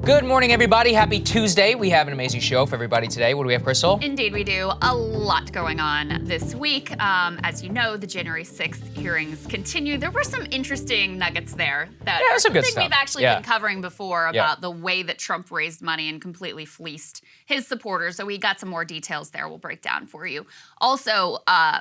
Good morning, everybody. Happy Tuesday. We have an amazing show for everybody today. What do we have, Krystal? Indeed, we do. A lot going on this week. As you know, the January 6th hearings continue. There were some interesting nuggets there that there's some good stuff. we've actually been covering before about the way that Trump raised money and completely fleeced his supporters. So we got some more details there we'll break down for you. Also,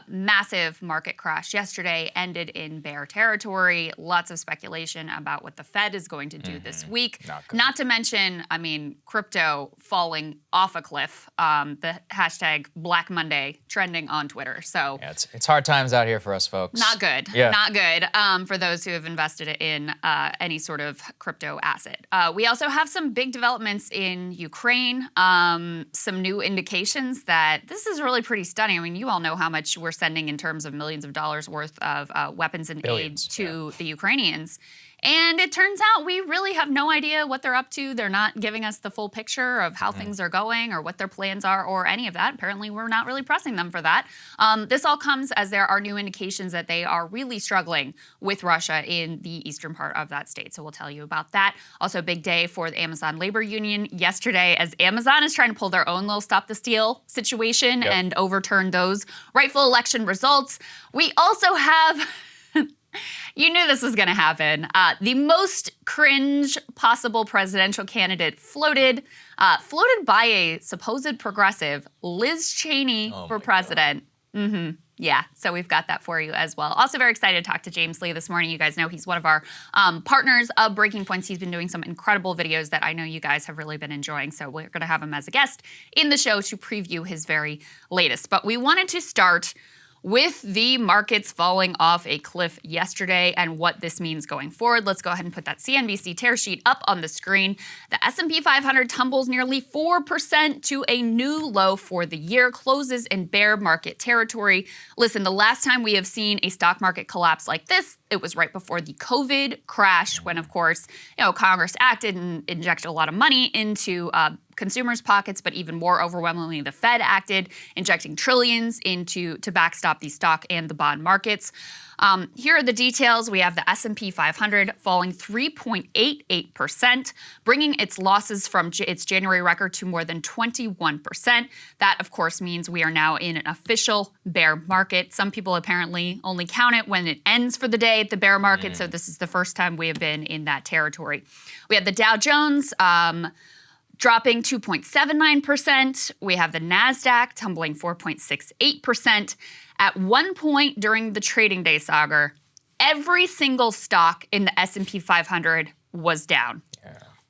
massive market crash yesterday ended in bear territory. Lots of speculation about what the Fed is going to do this week. Not to mention, I mean, crypto falling off a cliff. The hashtag Black Monday trending on Twitter. So yeah, it's hard times out here for us folks. Not good. Yeah. Not good for those who have invested in any sort of crypto asset. We also have some big developments in Ukraine. Some new indications that this is really pretty stunning. I mean, you all know how much we're sending in terms of millions of dollars worth of weapons and Billions, aid to the Ukrainians. And it turns out we really have no idea what they're up to. They're not giving us the full picture of how things are going or what their plans are or any of that. Apparently, we're not really pressing them for that. This all comes as there are new indications that they are really struggling with Russia in the eastern part of that state. So we'll tell you about that. Also, a big day for the Amazon labor union yesterday as Amazon is trying to pull their own little stop the steal situation and overturn those rightful election results. We also have... You knew this was going to happen. The most cringe possible presidential candidate floated by a supposed progressive, Liz Cheney, for president. Yeah, so we've got that for you as well. Also very excited to talk to James Lee this morning. You guys know he's one of our partners of Breaking Points. He's been doing some incredible videos that I know you guys have really been enjoying. So we're going to have him as a guest in the show to preview his very latest. But we wanted to start with the markets falling off a cliff yesterday and what this means going forward. Let's go ahead and put that CNBC tear sheet up on the screen. The S&P 500 tumbles nearly 4% to a new low for the year, closes in bear market territory. Listen, the last time we have seen a stock market collapse like this, it was right before the COVID crash when, of course, Congress acted and injected a lot of money into consumers' pockets, but even more overwhelmingly, the Fed acted, injecting trillions to backstop the stock and the bond markets. Here are the details. We have the S&P 500 falling 3.88%, bringing its losses from its January record to more than 21%. That, of course, means we are now in an official bear market. Some people apparently only count it when it ends for the day at the bear market, so this is the first time we have been in that territory. We have the Dow Jones dropping 2.79%. We have the NASDAQ tumbling 4.68%. At one point during the trading day, Saagar, every single stock in the S&P 500 was down.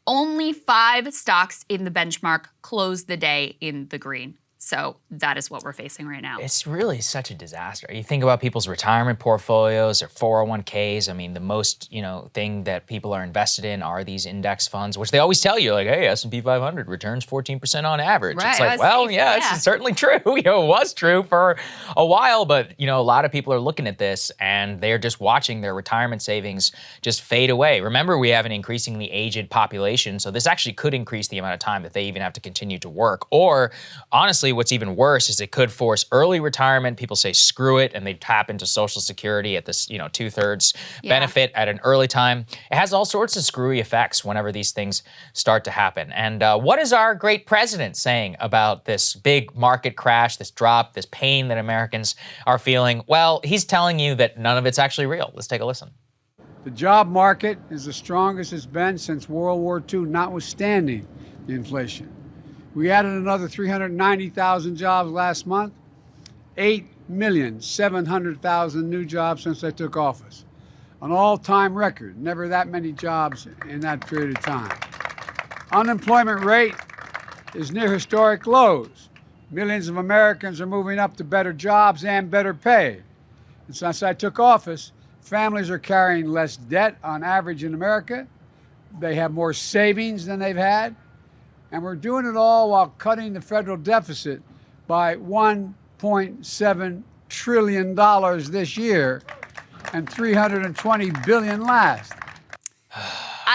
Only 5 stocks in the benchmark closed the day in the green. So that is what we're facing right now. It's really such a disaster. You think about people's retirement portfolios or 401ks. I mean, the most, thing that people are invested in are these index funds, which they always tell you, like, hey, S&P 500 returns 14% on average. Right, it's like, well, it's certainly true. It was true for a while, but, a lot of people are looking at this and they're just watching their retirement savings just fade away. Remember, we have an increasingly aged population, so this actually could increase the amount of time that they even have to continue to work. Or, honestly, what's even worse is it could force early retirement. People say screw it, and they tap into Social Security at this, 2/3 benefit at an early time. It has all sorts of screwy effects whenever these things start to happen. And what is our great president saying about this big market crash, this drop, this pain that Americans are feeling? Well, he's telling you that none of it's actually real. Let's take a listen. The job market is the strongest it's been since World War II, notwithstanding the inflation. We added another 390,000 jobs last month, 8,700,000 new jobs since I took office. An all-time record, never that many jobs in that period of time. Unemployment rate is near historic lows. Millions of Americans are moving up to better jobs and better pay. And since I took office, families are carrying less debt on average in America. They have more savings than they've had. And we're doing it all while cutting the federal deficit by $1.7 trillion this year and $320 billion last.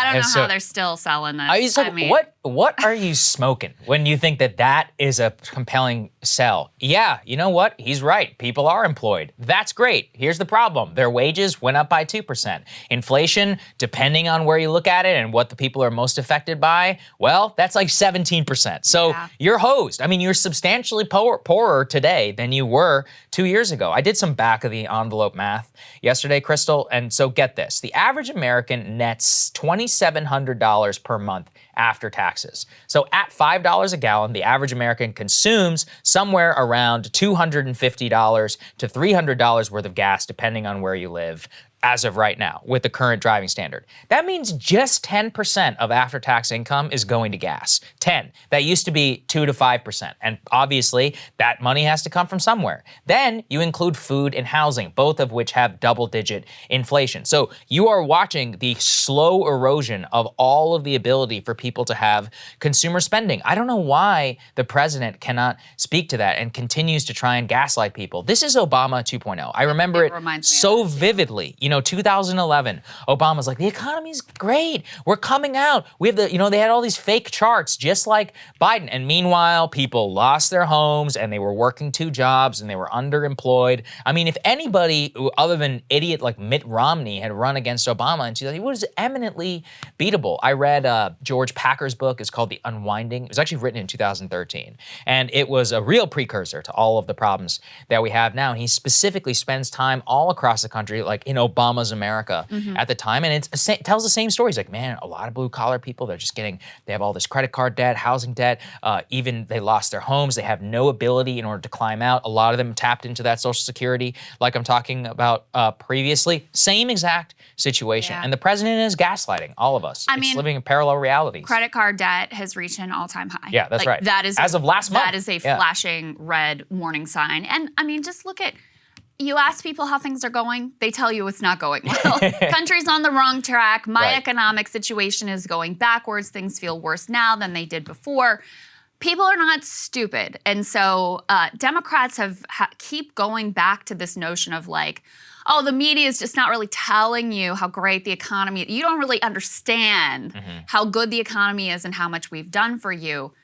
I don't know So- how they're still selling this. I mean, so what are you smoking when you think that is a compelling sell? Yeah, you know what? He's right. People are employed. That's great. Here's the problem. Their wages went up by 2%. Inflation, depending on where you look at it and what the people are most affected by, well, that's like 17%. So you're hosed. I mean, you're substantially poorer today than you were 2 years ago. I did some back of the envelope math yesterday, Krystal, and so get this. The average American nets $2,700 per month after taxes. So at $5 a gallon, the average American consumes somewhere around $250 to $300 worth of gas, depending on where you live, as of right now, with the current driving standard. That means just 10% of after-tax income is going to gas. 10. That used to be 2 to 5%. And obviously, that money has to come from somewhere. Then you include food and housing, both of which have double-digit inflation. So you are watching the slow erosion of all of the ability for people to have consumer spending. I don't know why the president cannot speak to that and continues to try and gaslight people. This is Obama 2.0. I remember it so vividly. 2011, Obama's like, the economy's great. We're coming out. We have they had all these fake charts just like Biden. And meanwhile, people lost their homes and they were working 2 jobs and they were underemployed. I mean, if anybody other than idiot like Mitt Romney had run against Obama in 2000, he was eminently beatable. I read George Packer's book. It's called The Unwinding. It was actually written in 2013. And it was a real precursor to all of the problems that we have now. And he specifically spends time all across the country, like in Obama's America at the time. And it tells the same stories. Like, man, a lot of blue collar people, they have all this credit card debt, housing debt, even they lost their homes. They have no ability in order to climb out. A lot of them tapped into that Social Security, like I'm talking about previously. Same exact situation. Yeah. And the president is gaslighting all of us. It's living in parallel realities. Credit card debt has reached an all-time high. Yeah, that's right. That is as of last month. That is a flashing red warning sign. And I mean, just look at, you ask people how things are going, they tell you it's not going well. Country's on the wrong track. My economic situation is going backwards. Things feel worse now than they did before. People are not stupid. And so Democrats keep going back to this notion of like, oh, the media is just not really telling you how great the economy is. You don't really understand how good the economy is and how much we've done for you.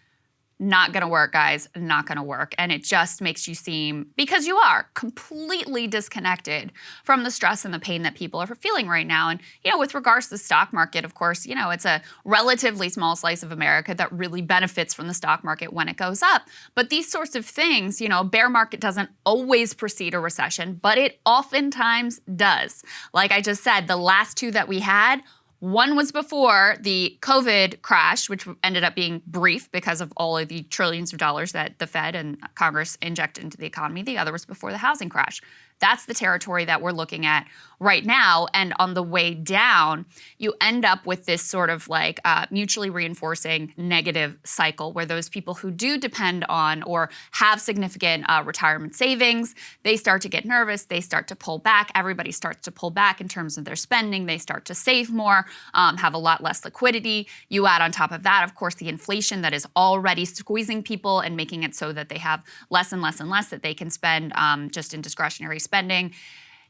Not gonna work, guys, not gonna work. And it just makes you seem, because you are completely disconnected from the stress and the pain that people are feeling right now. And, with regards to the stock market, of course, it's a relatively small slice of America that really benefits from the stock market when it goes up. But these sorts of things, a bear market doesn't always precede a recession, but it oftentimes does. Like I just said, the last 2 that we had, one was before the COVID crash, which ended up being brief because of all of the trillions of dollars that the Fed and Congress injected into the economy. The other was before the housing crash. That's the territory that we're looking at right now. And on the way down, you end up with this sort of like mutually reinforcing negative cycle where those people who do depend on or have significant retirement savings, they start to get nervous. They start to pull back. Everybody starts to pull back in terms of their spending. They start to save more, have a lot less liquidity. You add on top of that, of course, the inflation that is already squeezing people and making it so that they have less and less and less that they can spend just in discretionary spending.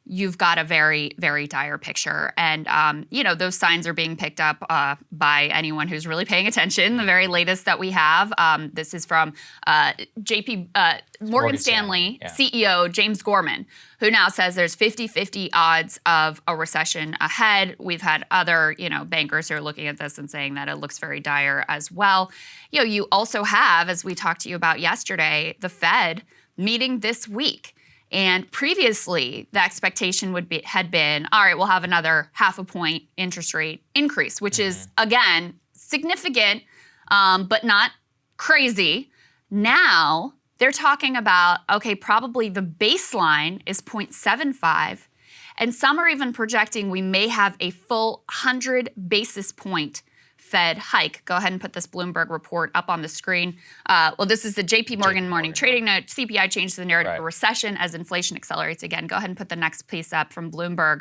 You've got a very, very dire picture. And, those signs are being picked up by anyone who's really paying attention. The very latest that we have, this is from Morgan Stanley CEO James Gorman, who now says there's 50-50 odds of a recession ahead. We've had other, bankers who are looking at this and saying that it looks very dire as well. You also have, as we talked to you about yesterday, the Fed meeting this week. And previously, the expectation had been, all right, we'll have another 0.5 point interest rate increase, which is, again, significant, but not crazy. Now, they're talking about, okay, probably the baseline is 0.75, and some are even projecting we may have a full 100 basis point Fed hike. Go ahead and put this Bloomberg report up on the screen. This is the JP Morgan morning trading note. CPI changes the narrative of recession as inflation accelerates again. Go ahead and put the next piece up from Bloomberg.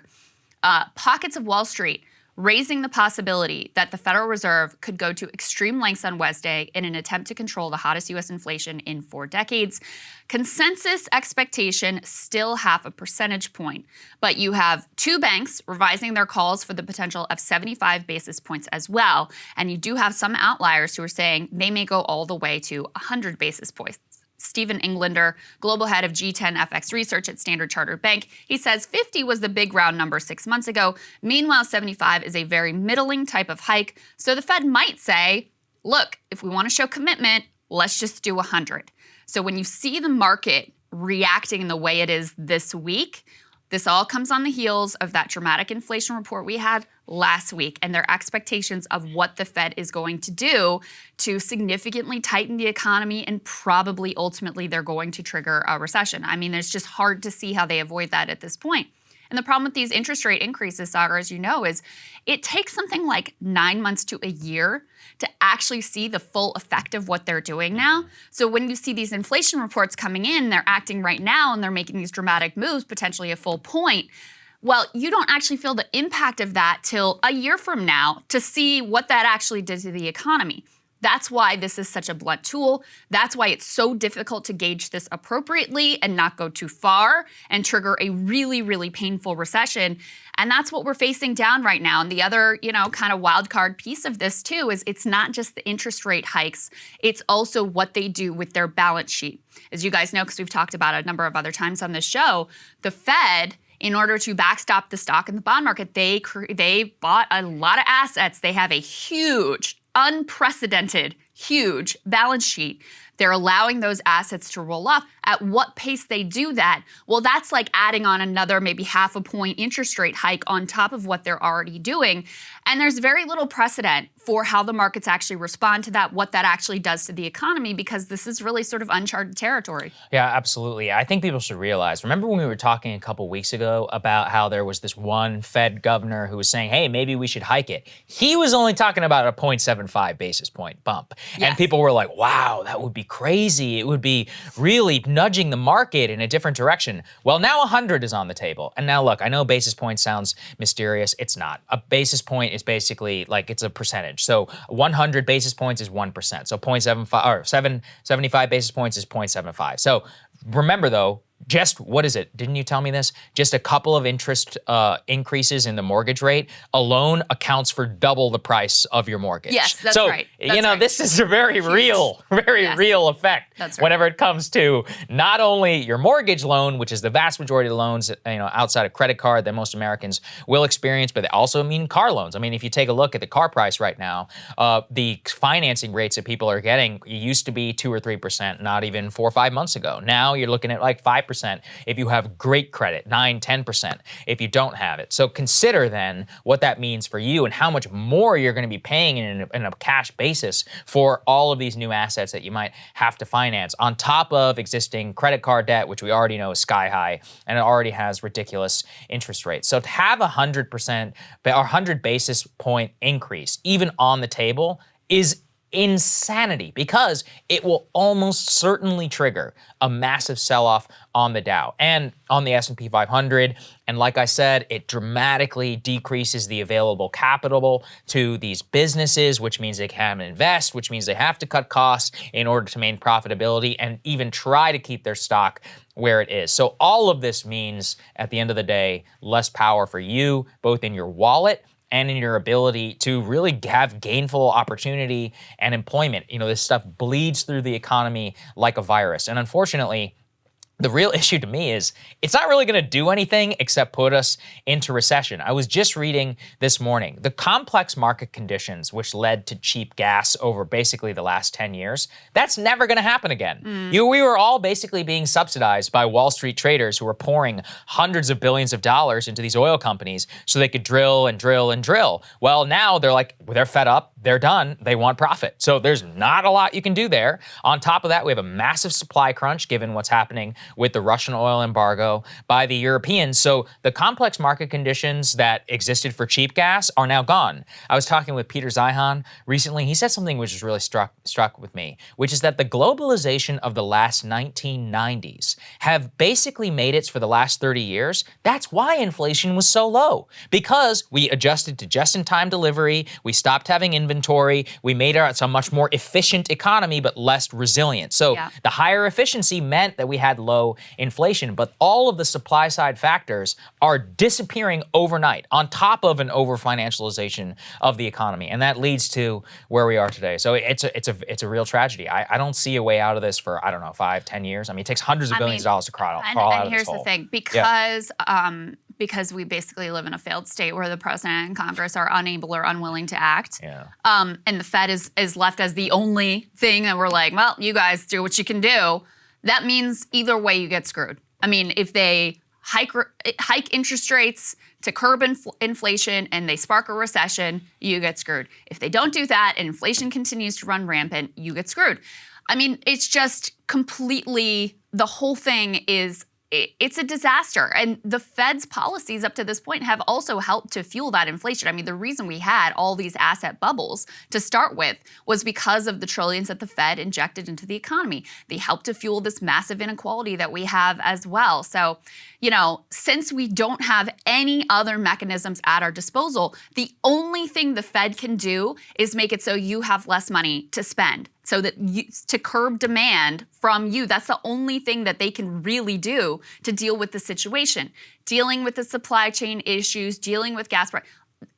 Pockets of Wall Street raising the possibility that the Federal Reserve could go to extreme lengths on Wednesday in an attempt to control the hottest U.S. inflation in 4 decades. Consensus expectation still 0.5 percentage point, but you have 2 banks revising their calls for the potential of 75 basis points as well, and you do have some outliers who are saying they may go all the way to 100 basis points. Stephen Englander, global head of G10 FX research at Standard Chartered Bank, he says 50 was the big round number 6 months ago. Meanwhile, 75 is a very middling type of hike. So the Fed might say, look, if we want to show commitment, let's just do 100. So when you see the market reacting in the way it is this week, this all comes on the heels of that dramatic inflation report we had last week and their expectations of what the Fed is going to do to significantly tighten the economy, and probably ultimately they're going to trigger a recession. I mean, it's just hard to see how they avoid that at this point. And the problem with these interest rate increases, Saagar, as you know, is it takes something like 9 months to a year to actually see the full effect of what they're doing now. So when you see these inflation reports coming in, they're acting right now and they're making these dramatic moves, potentially a full point. Well, you don't actually feel the impact of that till a year from now to see what that actually did to the economy. That's why this is such a blunt tool. That's why it's so difficult to gauge this appropriately and not go too far and trigger a really, really painful recession. And that's what we're facing down right now. And the other, kind of wild card piece of this too is it's not just the interest rate hikes, it's also what they do with their balance sheet. As you guys know, because we've talked about it a number of other times on this show, the Fed, in order to backstop the stock and the bond market, they bought a lot of assets. They have a huge, unprecedented, huge balance sheet. They're allowing those assets to roll off. At what pace they do that? Well, that's like adding on another maybe 0.5 point interest rate hike on top of what they're already doing. And there's very little precedent for how the markets actually respond to that, what that actually does to the economy, because this is really sort of uncharted territory. Yeah, absolutely. I think people should realize, remember when we were talking a couple weeks ago about how there was this one Fed governor who was saying, hey, maybe we should hike it. He was only talking about a 0.75 basis point bump. Yes. And people were like, wow, that would be crazy. It would be really nudging the market in a different direction. Well, now 100 is on the table. And now look, I know basis point sounds mysterious. It's not. A basis point is basically like it's a percentage. So 100 basis points is 1%. So 0.75 or 75 basis points is 0.75. So remember though, just, what is it? Didn't you tell me this? Just a couple of interest increases in the mortgage rate alone accounts for double the price of your mortgage. Yes, that's right. This is a very real effect. That's right. Whenever it comes to not only your mortgage loan, which is the vast majority of the loans, outside of credit card that most Americans will experience, but they also mean car loans. I mean, if you take a look at the car price right now, the financing rates that people are getting used to be 2 or 3%, not even 4 or 5 months ago. Now you're looking at like 5%. If you have great credit, 9, 10% if you don't have it. So consider then what that means for you and how much more you're going to be paying in a cash basis for all of these new assets that you might have to finance on top of existing credit card debt, which we already know is sky high and it already has ridiculous interest rates. So to have 100% or 100 basis point increase even on the table is insanity, because it will almost certainly trigger a massive sell-off on the Dow and on the S&P 500. And like I said, it dramatically decreases the available capital to these businesses, which means they can't invest, which means they have to cut costs in order to maintain profitability and even try to keep their stock where it is. So all of this means, at the end of the day, less power for you, both in your wallet and in your ability to really have gainful opportunity and employment. This stuff bleeds through the economy like a virus. And unfortunately, the real issue to me is it's not really going to do anything except put us into recession. I was just reading this morning, the complex market conditions which led to cheap gas over basically the last 10 years, that's never going to happen again. We were all basically being subsidized by Wall Street traders who were pouring hundreds of billions of dollars into these oil companies so they could drill and drill and drill. Well, now they're fed up. They're done. They want profit. So there's not a lot you can do there. On top of that, we have a massive supply crunch given what's happening with the Russian oil embargo by the Europeans. So the complex market conditions that existed for cheap gas are now gone. I was talking with Peter Zeihan recently. He said something which was really struck with me, which is that the globalization of the last 1990s have basically made it for the last 30 years. That's why inflation was so low, because we adjusted to just-in-time delivery, we stopped having inventory, we made it a much more efficient economy, but less resilient. So the higher efficiency meant that we had low inflation, but all of the supply side factors are disappearing overnight on top of an over-financialization of the economy. And that leads to where we are today. So it's a real tragedy. I don't see a way out of this for, I don't know, 5, 10 years. I mean, it takes hundreds of billions of dollars to crawl out of this hole. And here's the thing, because we basically live in a failed state where the president and Congress are unable or unwilling to act. And the Fed is left as the only thing that we're like, well, you guys do what you can do. That means either way you get screwed. I mean, if they hike interest rates to curb inflation and they spark a recession, you get screwed. If they don't do that and inflation continues to run rampant, you get screwed. I mean, it's just completely, the whole thing is, it's a disaster. And the Fed's policies up to this point have also helped to fuel that inflation. I mean, the reason we had all these asset bubbles to start with was because of the trillions that the Fed injected into the economy. They helped to fuel this massive inequality that we have as well. So, you know, since we don't have any other mechanisms at our disposal, the only thing the Fed can do is make it so you have less money to spend. So that to curb demand from you, that's the only thing that they can really do to deal with the situation. Dealing with the supply chain issues, dealing with gas price.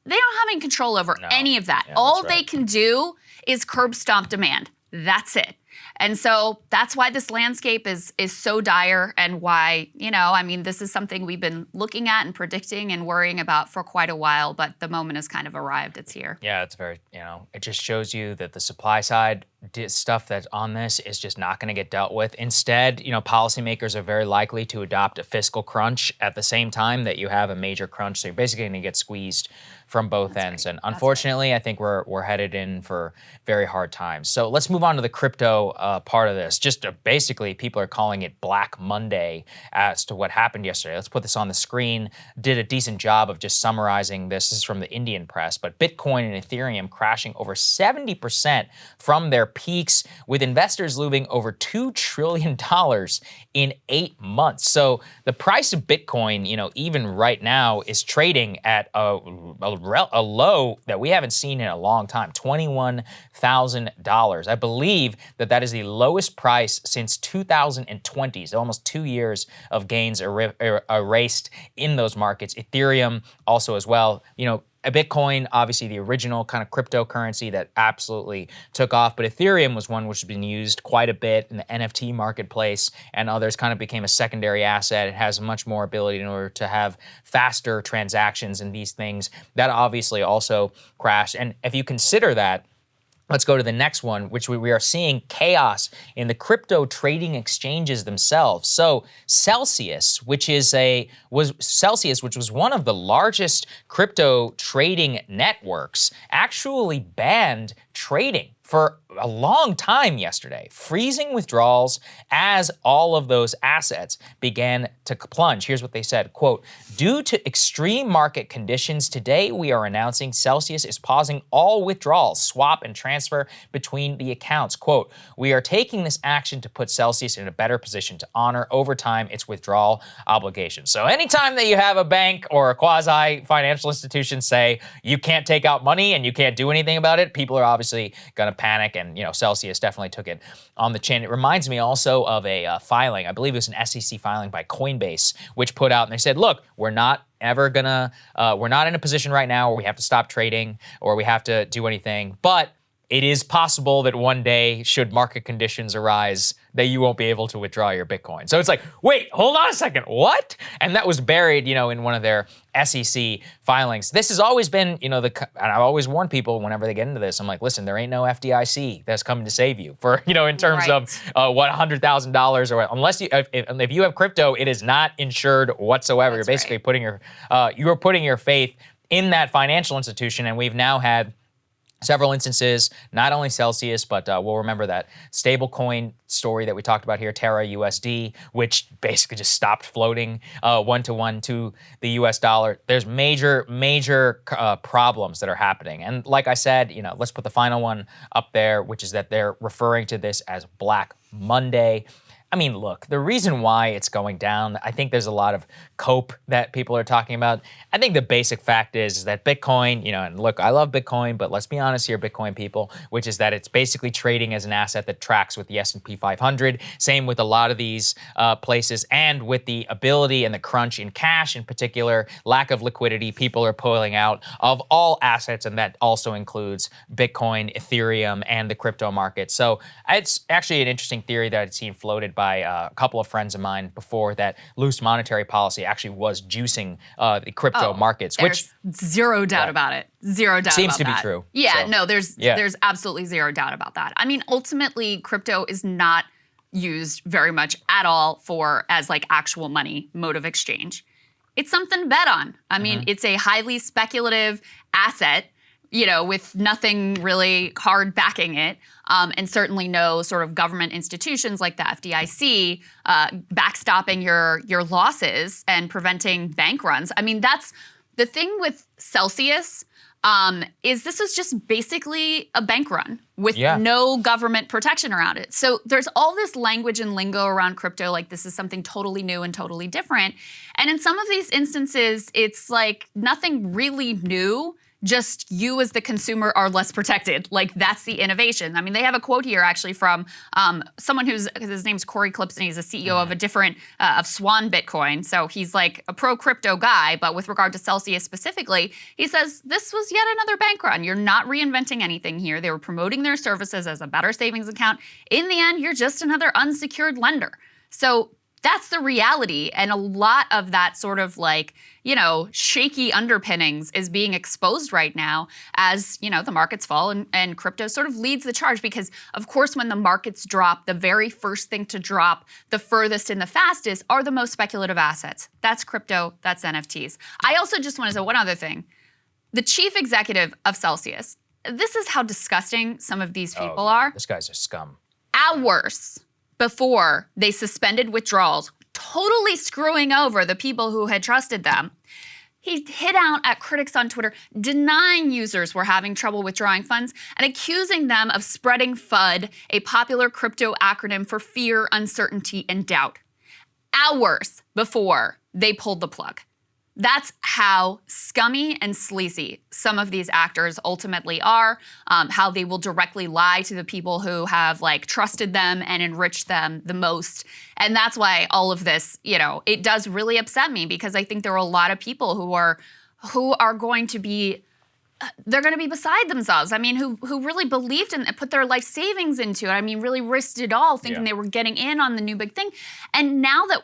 They don't have any control over any of that. All they can do is curb stomp demand. That's it. And so that's why this landscape is so dire, and why, you know, I mean, this is something we've been looking at and predicting and worrying about for quite a while, but the moment has kind of arrived. It's here. Yeah, it's very, you know, it just shows you that the supply side stuff that's on this is just not going to get dealt with. Instead, you know, policymakers are very likely to adopt a fiscal crunch at the same time that you have a major crunch. So you're basically going to get squeezed from both ends. And unfortunately, I think we're headed in for very hard times. So let's move on to the crypto part of this. Just basically, people are calling it Black Monday as to what happened yesterday. Let's put this on the screen. Did a decent job of just summarizing this. This is from the Indian press, but Bitcoin and Ethereum crashing over 70% from their peaks, with investors losing over $2 trillion in 8 months. So the price of Bitcoin, you know, even right now is trading at a low that we haven't seen in a long time, $21,000. I believe that is the lowest price since 2020, so almost 2 years of gains erased in those markets. Ethereum also as well, you know, a Bitcoin, obviously the original kind of cryptocurrency that absolutely took off, but Ethereum was one which has been used quite a bit in the NFT marketplace, and others kind of became a secondary asset. It has much more ability in order to have faster transactions and these things. That obviously also crashed. And if you consider that, let's go to the next one, which we are seeing chaos in the crypto trading exchanges themselves. So Celsius, which was one of the largest crypto trading networks, actually banned trading for a long time yesterday, freezing withdrawals as all of those assets began to plunge. Here's what they said, quote, "Due to extreme market conditions, today we are announcing Celsius is pausing all withdrawals, swap, and transfer between the accounts. Quote, we are taking this action to put Celsius in a better position to honor over time its withdrawal obligations." So anytime that you have a bank or a quasi-financial institution say you can't take out money and you can't do anything about it, people are obviously going to panic, and you know, Celsius definitely took it on the chin. It reminds me also of a filing, I believe it was an SEC filing by Coinbase, which put out and they said, look, we're not in a position right now where we have to stop trading or we have to do anything, but it is possible that one day, should market conditions arise, that you won't be able to withdraw your Bitcoin. So it's like, wait, hold on a second, what? And that was buried, you know, in one of their SEC filings. This has always been, you know, and I've always warned people whenever they get into this, I'm like, listen, there ain't no FDIC that's coming to save you for, you know, in terms of what $100,000 or unless you, if you have crypto, it is not insured whatsoever. You're basically putting your faith in that financial institution, and we've now had several instances, not only Celsius, but we'll remember that stablecoin story that we talked about here, Terra USD, which basically just stopped floating one-to-one to the US dollar. There's major problems that are happening. And like I said, let's put the final one up there, which is that they're referring to this as Black Monday. I mean, look, the reason why it's going down, I think there's a lot of cope that people are talking about. I think the basic fact is that Bitcoin, and look, I love Bitcoin, but let's be honest here, Bitcoin people, which is that it's basically trading as an asset that tracks with the S&P 500. Same with a lot of these places, and with the ability and the crunch in cash in particular, lack of liquidity, people are pulling out of all assets, and that also includes Bitcoin, Ethereum, and the crypto market. So it's actually an interesting theory that I'd seen floated by a couple of friends of mine before, that loose monetary policy actually was juicing the crypto markets, which zero doubt about it. Zero doubt seems about to that. be true. Yeah, So, no, there's absolutely zero doubt about that. I mean, ultimately, crypto is not used very much at all as like actual money, mode of exchange. It's something to bet on. I mean, it's a highly speculative asset, with nothing really hard backing it, and certainly no sort of government institutions like the FDIC backstopping your losses and preventing bank runs. I mean, that's the thing with Celsius, is this is just basically a bank run with no government protection around it. So there's all this language and lingo around crypto, like this is something totally new and totally different. And in some of these instances, it's like nothing really new, just you as the consumer are less protected. Like that's the innovation. I mean, they have a quote here actually from someone his name's Corey Klips, and he's a CEO of a different, of Swan Bitcoin. So he's like a pro crypto guy, but with regard to Celsius specifically, he says, this was yet another bank run. You're not reinventing anything here. They were promoting their services as a better savings account. In the end, you're just another unsecured lender. So that's the reality. And a lot of that sort of like, shaky underpinnings is being exposed right now as, the markets fall and crypto sort of leads the charge, because of course, when the markets drop, the very first thing to drop the furthest and the fastest are the most speculative assets. That's crypto, that's NFTs. I also just want to say one other thing. The chief executive of Celsius, this is how disgusting some of these people are. This guy's a scum. Hours before they suspended withdrawals, totally screwing over the people who had trusted them, he hit out at critics on Twitter, denying users were having trouble withdrawing funds and accusing them of spreading FUD, a popular crypto acronym for fear, uncertainty, and doubt. Hours before they pulled the plug. That's how scummy and sleazy some of these actors ultimately are, how they will directly lie to the people who have trusted them and enriched them the most. And that's why all of this, it does really upset me, because I think there are a lot of people who are going to be, they're going to be beside themselves. I mean, who really believed in it, put their life savings into it. I mean, really risked it all, thinking they were getting in on the new big thing. And now that,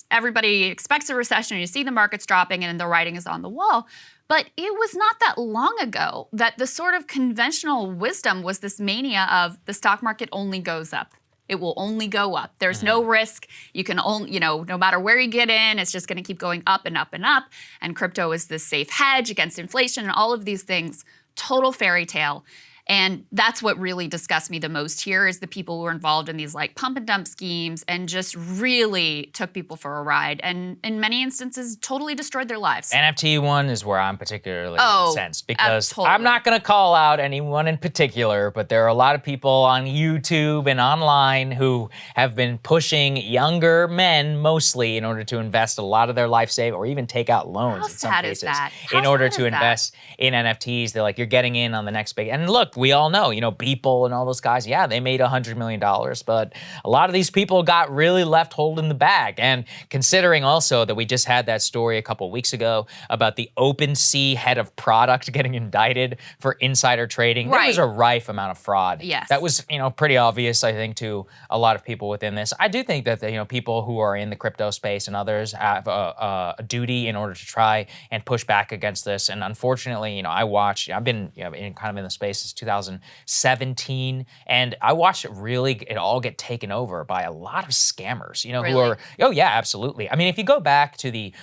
everybody expects a recession, you see the markets dropping and the writing is on the wall. But it was not that long ago that the sort of conventional wisdom was this mania of the stock market only goes up. It will only go up. There's no risk. You can only, no matter where you get in, it's just going to keep going up and up and up. And crypto is this safe hedge against inflation and all of these things. Total fairy tale. And that's what really disgusts me the most here, is the people who are involved in these pump and dump schemes and just really took people for a ride, and in many instances totally destroyed their lives. NFT one is where I'm particularly incensed, because totally. I'm not going to call out anyone in particular, but there are a lot of people on YouTube and online who have been pushing younger men mostly in order to invest a lot of their life savings, or even take out loans in some cases, in order to invest in NFTs. They're like, you're getting in on the next big, and look, we all know, Beeple and all those guys, they made $100 million, but a lot of these people got really left holding the bag. And considering also that we just had that story a couple weeks ago about the OpenSea head of product getting indicted for insider trading, there was a rife amount of fraud. Yes. That was, pretty obvious, I think, to a lot of people within this. I do think that, people who are in the crypto space and others have a duty in order to try and push back against this. And unfortunately, I've been, in kind of in the space since 2017, and I watched it all get taken over by a lot of scammers, who Really? are, oh yeah, absolutely. I mean, if you go back to the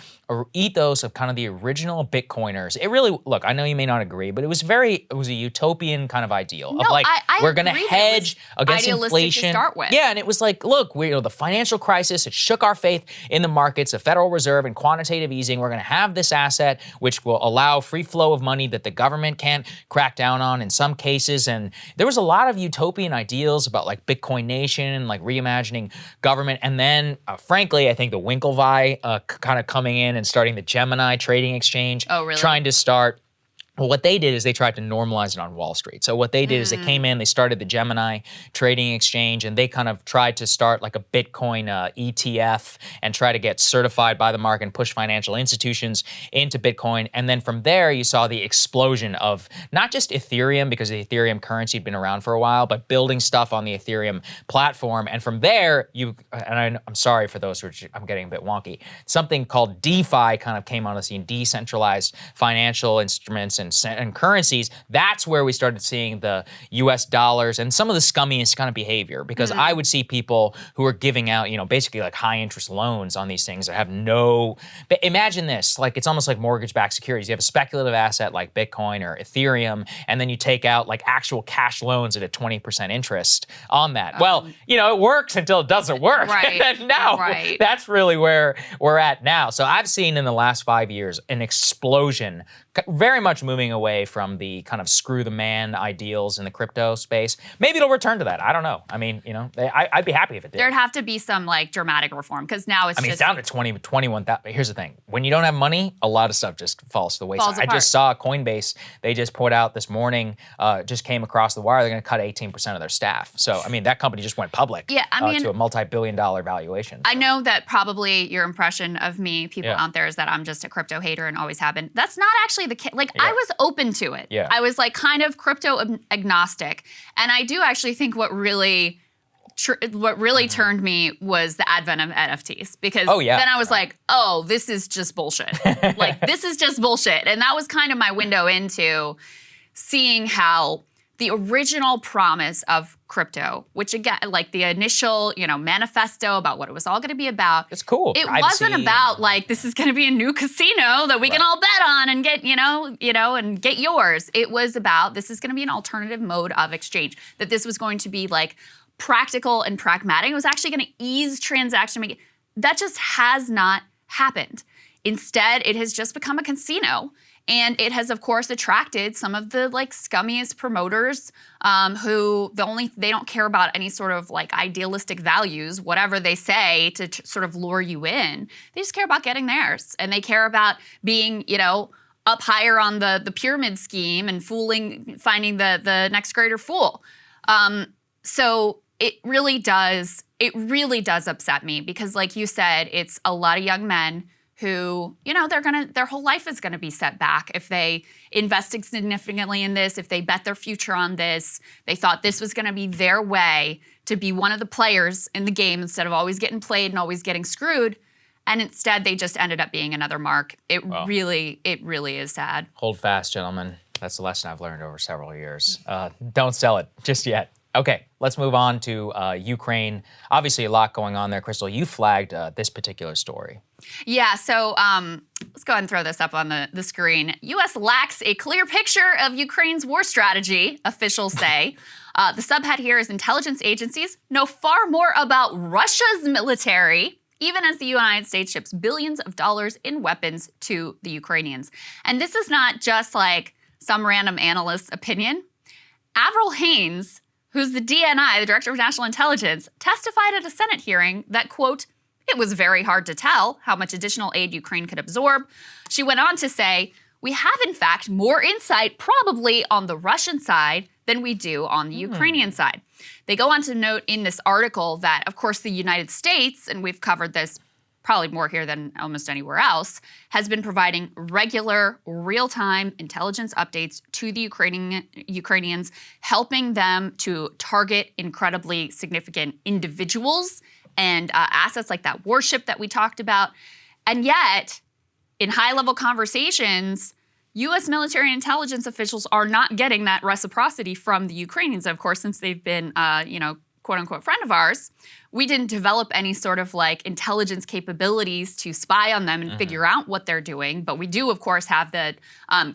ethos of kind of the original Bitcoiners, it really, look, I know you may not agree, but it was a utopian kind of ideal of like, we're going to hedge against inflation. To start with. Yeah, and it was like, look, the financial crisis, it shook our faith in the markets, the Federal Reserve and quantitative easing. We're going to have this asset which will allow free flow of money that the government can't crack down on in some cases. And there was a lot of utopian ideals about like Bitcoin Nation and like reimagining government. And then, frankly, I think the Winklevi kind of coming in and starting the Gemini trading exchange. Oh, really? Trying to start. Well, what they did is they tried to normalize it on Wall Street. So what they did is they came in, they started the Gemini trading exchange, and they kind of tried to start like a Bitcoin ETF and try to get certified by the market and push financial institutions into Bitcoin. And then from there, you saw the explosion of not just Ethereum, because the Ethereum currency had been around for a while, but building stuff on the Ethereum platform. And from there, I'm sorry for those I'm getting a bit wonky, something called DeFi kind of came on the scene, decentralized financial instruments and currencies. That's where we started seeing the US dollars and some of the scummiest kind of behavior, because I would see people who are giving out, basically like high interest loans on these things that have imagine this, like it's almost like mortgage-backed securities. You have a speculative asset like Bitcoin or Ethereum, and then you take out like actual cash loans at a 20% interest on that. Well, it works until it doesn't work. Right. And now that's really where we're at now. So I've seen in the last 5 years an explosion, very much moving away from the kind of screw the man ideals in the crypto space. Maybe it'll return to that. I don't know. I mean, I'd be happy if it did. There'd have to be some like dramatic reform, because now it's down to 21,000. Here's the thing. When you don't have money, a lot of stuff just falls to the wayside. I just saw Coinbase, they just put out this morning, just came across the wire, they're going to cut 18% of their staff. So, that company just went public to a multi-billion-dollar valuation. I know that probably your impression of me, people out there, is that I'm just a crypto hater and always have been. That's not actually the case. Like, I was open to it. Yeah. I was like kind of crypto agnostic. And I do actually think what really turned me was the advent of NFTs, because then I was like, oh, this is just bullshit. Like, this is just bullshit. And that was kind of my window into seeing how the original promise of crypto, which again, like the initial, manifesto about what it was all going to be about. It's cool. It wasn't about like, this is going to be a new casino that we can all bet on and get, and get yours. It was about, this is going to be an alternative mode of exchange, that this was going to be like practical and pragmatic. It was actually going to ease transaction making. That just has not happened. Instead, it has just become a casino. And it has, of course, attracted some of the like scummiest promoters who they don't care about any sort of like idealistic values, whatever they say to sort of lure you in. They just care about getting theirs, and they care about being, up higher on the pyramid scheme and finding the next greater fool. So it really does upset me, because like you said, it's a lot of young men who, their whole life is gonna be set back if they invested significantly in this, if they bet their future on this. They thought this was gonna be their way to be one of the players in the game instead of always getting played and always getting screwed. And instead, they just ended up being another mark. It really is sad. Hold fast, gentlemen. That's the lesson I've learned over several years. Don't sell it just yet. Okay, let's move on to Ukraine. Obviously, a lot going on there. Krystal, you flagged this particular story. Yeah, so let's go ahead and throw this up on the screen. U.S. lacks a clear picture of Ukraine's war strategy, officials say. The subhead here is intelligence agencies know far more about Russia's military, even as the United States ships billions of dollars in weapons to the Ukrainians. And this is not just like some random analyst's opinion. Avril Haines, who's the DNI, the Director of National Intelligence, testified at a Senate hearing that, quote, it was very hard to tell how much additional aid Ukraine could absorb. She went on to say, we have, in fact, more insight probably on the Russian side than we do on the Ukrainian side. They go on to note in this article that, of course, the United States, and we've covered this probably more here than almost anywhere else, has been providing regular, real-time intelligence updates to the Ukrainians, helping them to target incredibly significant individuals and assets like that warship that we talked about. And yet, in high-level conversations, U.S. military intelligence officials are not getting that reciprocity from the Ukrainians, of course, since they've been, quote unquote, friend of ours. We didn't develop any sort of like intelligence capabilities to spy on them and figure out what they're doing. But we do, of course, have the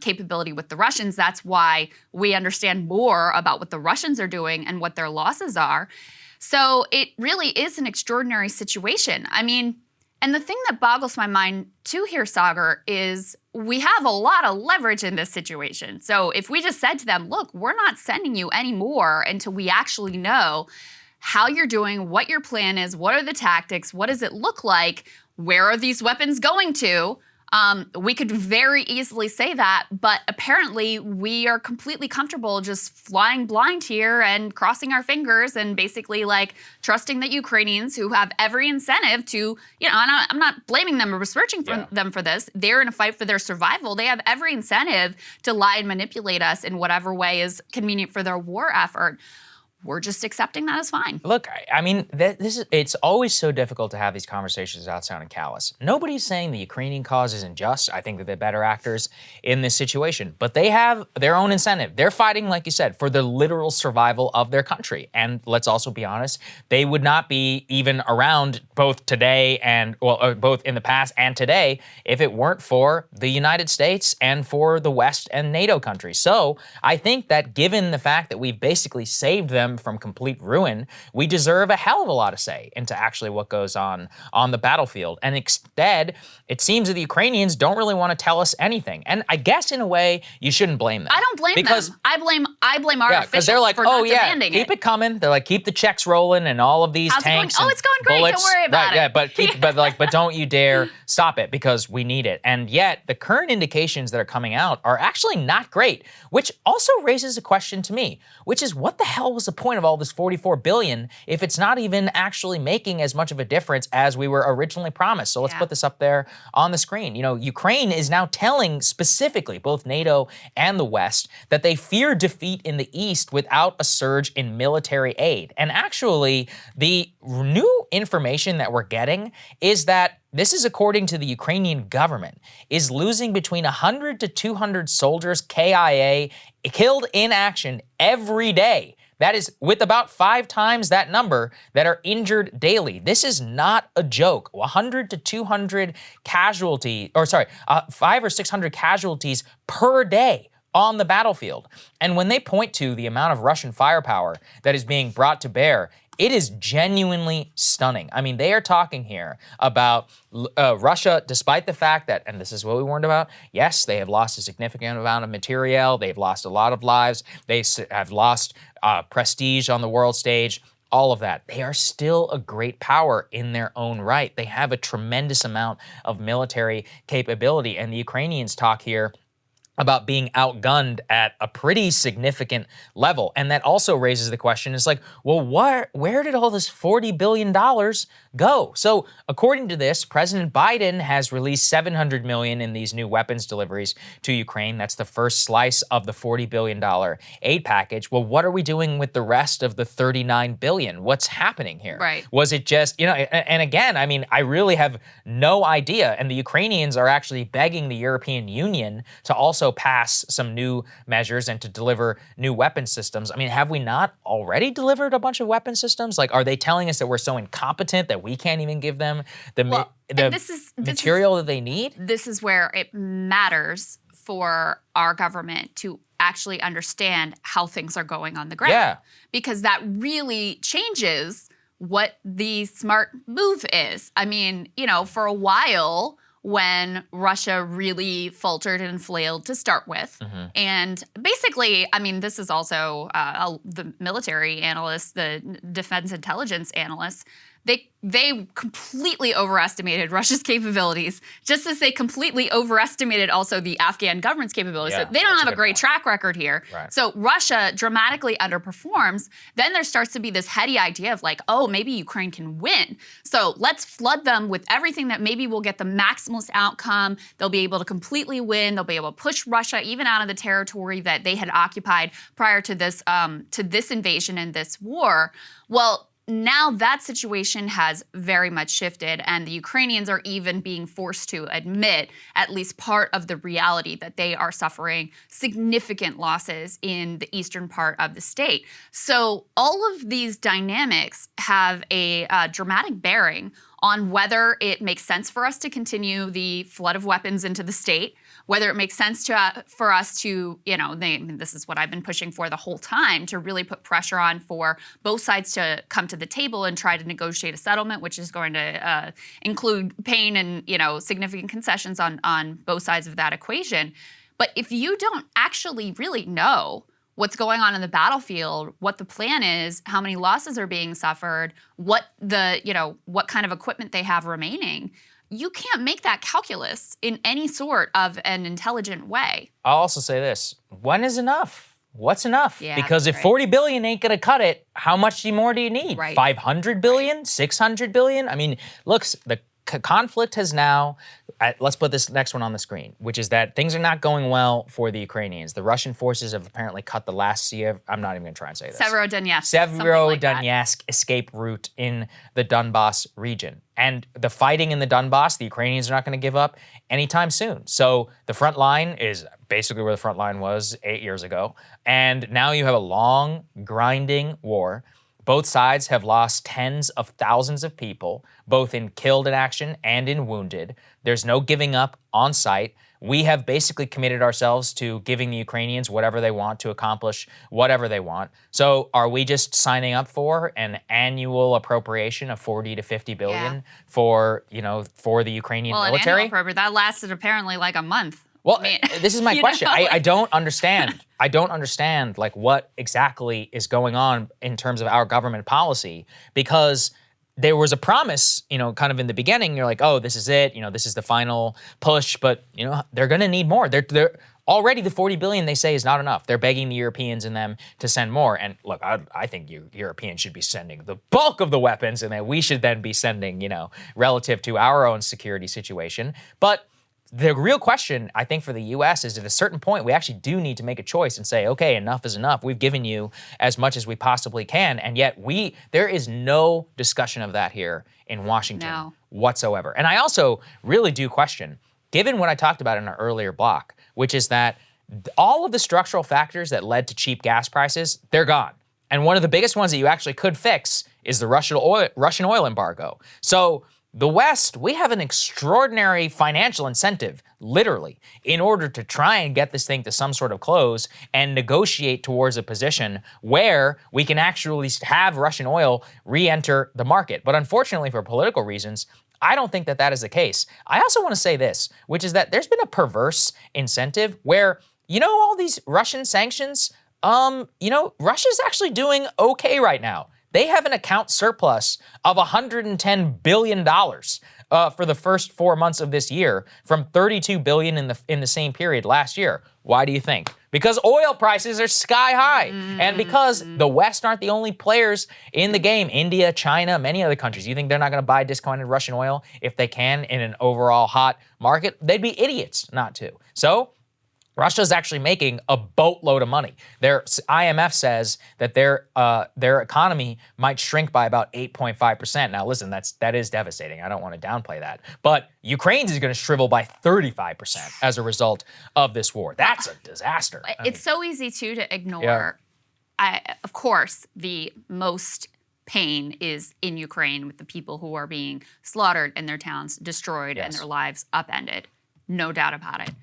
capability with the Russians. That's why we understand more about what the Russians are doing and what their losses are. So it really is an extraordinary situation. I mean, and the thing that boggles my mind too here, Saagar, is we have a lot of leverage in this situation. So if we just said to them, look, we're not sending you any more until we actually know how you're doing, what your plan is, what are the tactics, what does it look like, where are these weapons going to? We could very easily say that, but apparently we are completely comfortable just flying blind here and crossing our fingers and basically like trusting the Ukrainians, who have every incentive to, and I'm not blaming them or besmirching them for this. They're in a fight for their survival. They have every incentive to lie and manipulate us in whatever way is convenient for their war effort. We're just accepting that as fine. Look, I mean, it's always so difficult to have these conversations without sounding callous. Nobody's saying the Ukrainian cause isn't just. I think that they're better actors in this situation, but they have their own incentive. They're fighting, like you said, for the literal survival of their country. And let's also be honest, they would not be even around both today and, both in the past and today if it weren't for the United States and for the West and NATO countries. So I think that given the fact that we've basically saved them from complete ruin, we deserve a hell of a lot of say into actually what goes on the battlefield. And instead, it seems that the Ukrainians don't really want to tell us anything. And I guess in a way, you shouldn't blame them. I don't blame them. I blame our officials they're like, for not demanding keep it coming. They're like, keep the checks rolling and all of these tanks. It's going great. Bullets. Don't worry about it. But don't you dare stop it because we need it. And yet, the current indications that are coming out are actually not great, which also raises a question to me, which is what the hell was the point of all this $44 billion if it's not even actually making as much of a difference as we were originally promised? So let's put this up there on the screen. Ukraine is now telling specifically both NATO and the West that they fear defeat in the East without a surge in military aid. And actually, the new information that we're getting is that this is according to the Ukrainian government, is losing between 100 to 200 soldiers, KIA, killed in action every day. That is with about 5 times that number that are injured daily. This is not a joke. 100 to 200 500 or 600 casualties per day on the battlefield. And when they point to the amount of Russian firepower that is being brought to bear, it is genuinely stunning. I mean, they are talking here about Russia, despite the fact that, and this is what we warned about, yes, they have lost a significant amount of materiel. They've lost a lot of lives. They have lost prestige on the world stage. All of that. They are still a great power in their own right. They have a tremendous amount of military capability. And the Ukrainians talk here about being outgunned at a pretty significant level. And that also raises the question, it's like, well, where did all this $40 billion go? So according to this, President Biden has released $700 million in these new weapons deliveries to Ukraine. That's the first slice of the $40 billion aid package. Well, what are we doing with the rest of the $39 billion? What's happening here? Right. Was it just, and again, I mean, I really have no idea. And the Ukrainians are actually begging the European Union to also pass some new measures and to deliver new weapon systems. I mean, have we not already delivered a bunch of weapon systems? Like, are they telling us that we're so incompetent that we can't even give them the material that they need? This is where it matters for our government to actually understand how things are going on the ground. Yeah. Because that really changes what the smart move is. I mean, for a while, when Russia really faltered and flailed to start with. And basically, I mean, this is also the military analysts, the defense intelligence analysts, they completely overestimated Russia's capabilities, just as they completely overestimated also the Afghan government's capabilities. Yeah, so they don't have a great point. track record here. Right. So Russia dramatically underperforms. Then there starts to be this heady idea of like, oh, maybe Ukraine can win. So let's flood them with everything that maybe will get the maximalist outcome. They'll be able to completely win. They'll be able to push Russia even out of the territory that they had occupied prior to this invasion and this war. Well, now that situation has very much shifted, and the Ukrainians are even being forced to admit at least part of the reality that they are suffering significant losses in the eastern part of the state. So all of these dynamics have a dramatic bearing on whether it makes sense for us to continue the flood of weapons into the state, whether it makes sense for us to, this is what I've been pushing for the whole time, to really put pressure on for both sides to come to the table and try to negotiate a settlement, which is going to include pain and, significant concessions on both sides of that equation. But if you don't actually really know what's going on in the battlefield, what the plan is, how many losses are being suffered, what kind of equipment they have remaining, you can't make that calculus in any sort of an intelligent way. I'll also say this, when is enough? What's enough? Yeah, because if 40 billion ain't gonna cut it, how much more do you need? Right. 500 billion, 600 billion? I mean, look, the conflict has now, let's put this next one on the screen, which is that things are not going well for the Ukrainians. The Russian forces have apparently cut the last I'm not even gonna try and say this. Severodonetsk escape route in the Donbas region. And the fighting in the Donbas, the Ukrainians are not gonna give up anytime soon. So the front line is basically where the front line was 8 years ago. And now you have a long, grinding war. Both sides have lost tens of thousands of people, both in killed in action and in wounded. There's no giving up on site. We have basically committed ourselves to giving the Ukrainians whatever they want to accomplish whatever they want. So are we just signing up for an annual appropriation of 40 to 50 billion for the Ukrainian military? An annual appropriation, that lasted apparently like a month. Well, this is my question. I don't understand. I don't understand what exactly is going on in terms of our government policy, because there was a promise, kind of in the beginning. You're like, oh, this is it. This is the final push, but they're going to need more. They're already the 40 billion they say is not enough. They're begging the Europeans and them to send more. And look, I think Europeans should be sending the bulk of the weapons, and that we should then be sending, relative to our own security situation. But the real question, I think, for the U.S. is at a certain point, we actually do need to make a choice and say, okay, enough is enough. We've given you as much as we possibly can. And yet there is no discussion of that here in Washington whatsoever. And I also really do question, given what I talked about in our earlier block, which is that all of the structural factors that led to cheap gas prices, they're gone. And one of the biggest ones that you actually could fix is the Russian oil embargo. So the West, we have an extraordinary financial incentive, literally, in order to try and get this thing to some sort of close and negotiate towards a position where we can actually have Russian oil re-enter the market. But unfortunately, for political reasons, I don't think that is the case. I also want to say this, which is that there's been a perverse incentive where, all these Russian sanctions, Russia's actually doing okay right now. They have an account surplus of $110 billion for the first 4 months of this year, from $32 billion in the same period last year. Why do you think? Because oil prices are sky high, and because the West aren't the only players in the game. India, China, many other countries. You think they're not going to buy discounted Russian oil if they can in an overall hot market? They'd be idiots not to. So Russia's actually making a boatload of money. Their IMF says that their economy might shrink by about 8.5%. Now, listen, that is devastating. I don't want to downplay that. But Ukraine's is going to shrivel by 35% as a result of this war. That's a disaster. It's so easy, too, to ignore. Yeah. Of course, the most pain is in Ukraine with the people who are being slaughtered and their towns destroyed and their lives upended. No doubt about it.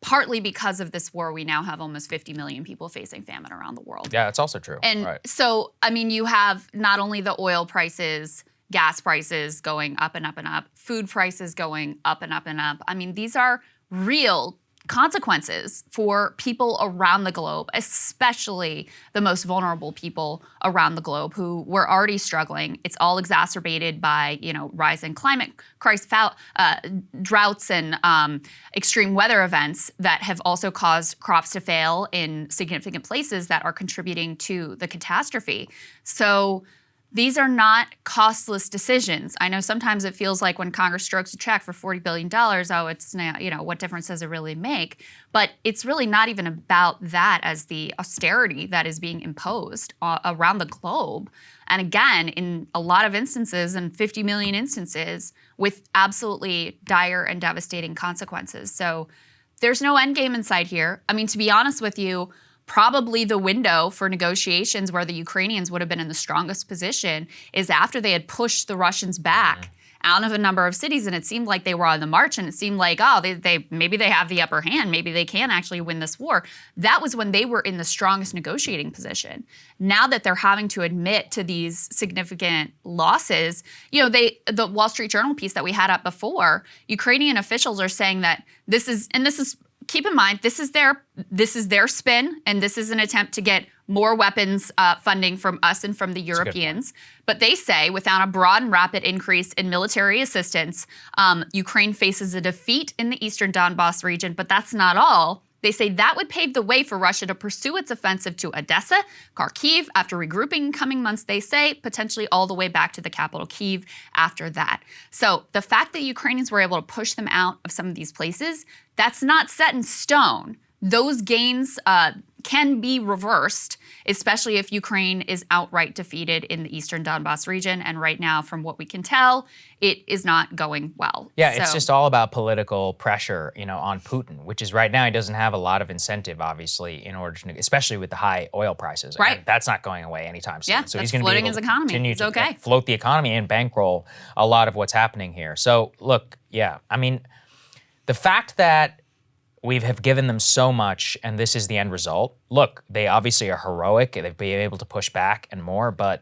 Partly because of this war, we now have almost 50 million people facing famine around the world. Yeah, that's also true. And so, you have not only the oil prices, gas prices going up and up and up, food prices going up and up and up. These are real consequences for people around the globe, especially the most vulnerable people around the globe who were already struggling. It's all exacerbated by, rising climate crisis, droughts and extreme weather events that have also caused crops to fail in significant places that are contributing to the catastrophe. So these are not costless decisions. I know sometimes it feels like when Congress strokes a check for $40 billion, oh, it's now, what difference does it really make? But it's really not even about that as the austerity that is being imposed around the globe. And again, in a lot of instances, and 50 million instances, with absolutely dire and devastating consequences. So there's no end game in sight here. I mean, to be honest with you, probably the window for negotiations where the Ukrainians would have been in the strongest position is after they had pushed the Russians back out of a number of cities, and it seemed like they were on the march, and it seemed like, oh, they maybe they have the upper hand, maybe they can actually win this war. That was when they were in the strongest negotiating position. Now that they're having to admit to these significant losses, the Wall Street Journal piece that we had up before, Ukrainian officials are saying that this is keep in mind, this is their spin, and this is an attempt to get more weapons funding from us and from the Europeans. But they say without a broad and rapid increase in military assistance, Ukraine faces a defeat in the eastern Donbass region, but that's not all. They say that would pave the way for Russia to pursue its offensive to Odessa, Kharkiv, after regrouping in coming months, they say, potentially all the way back to the capital, Kyiv, after that. So the fact that Ukrainians were able to push them out of some of these places, that's not set in stone. Those gains can be reversed, especially if Ukraine is outright defeated in the eastern Donbass region. And right now, from what we can tell, it is not going well. Yeah, it's just all about political pressure, on Putin, which is right now he doesn't have a lot of incentive, obviously, in order to, especially with the high oil prices. Right. And that's not going away anytime soon. Yeah, so that's he's going to floating his economy. continue It's to okay. float the economy and bankroll a lot of what's happening here. So look, the fact that we have given them so much, and this is the end result. Look, they obviously are heroic. They've been able to push back and more, but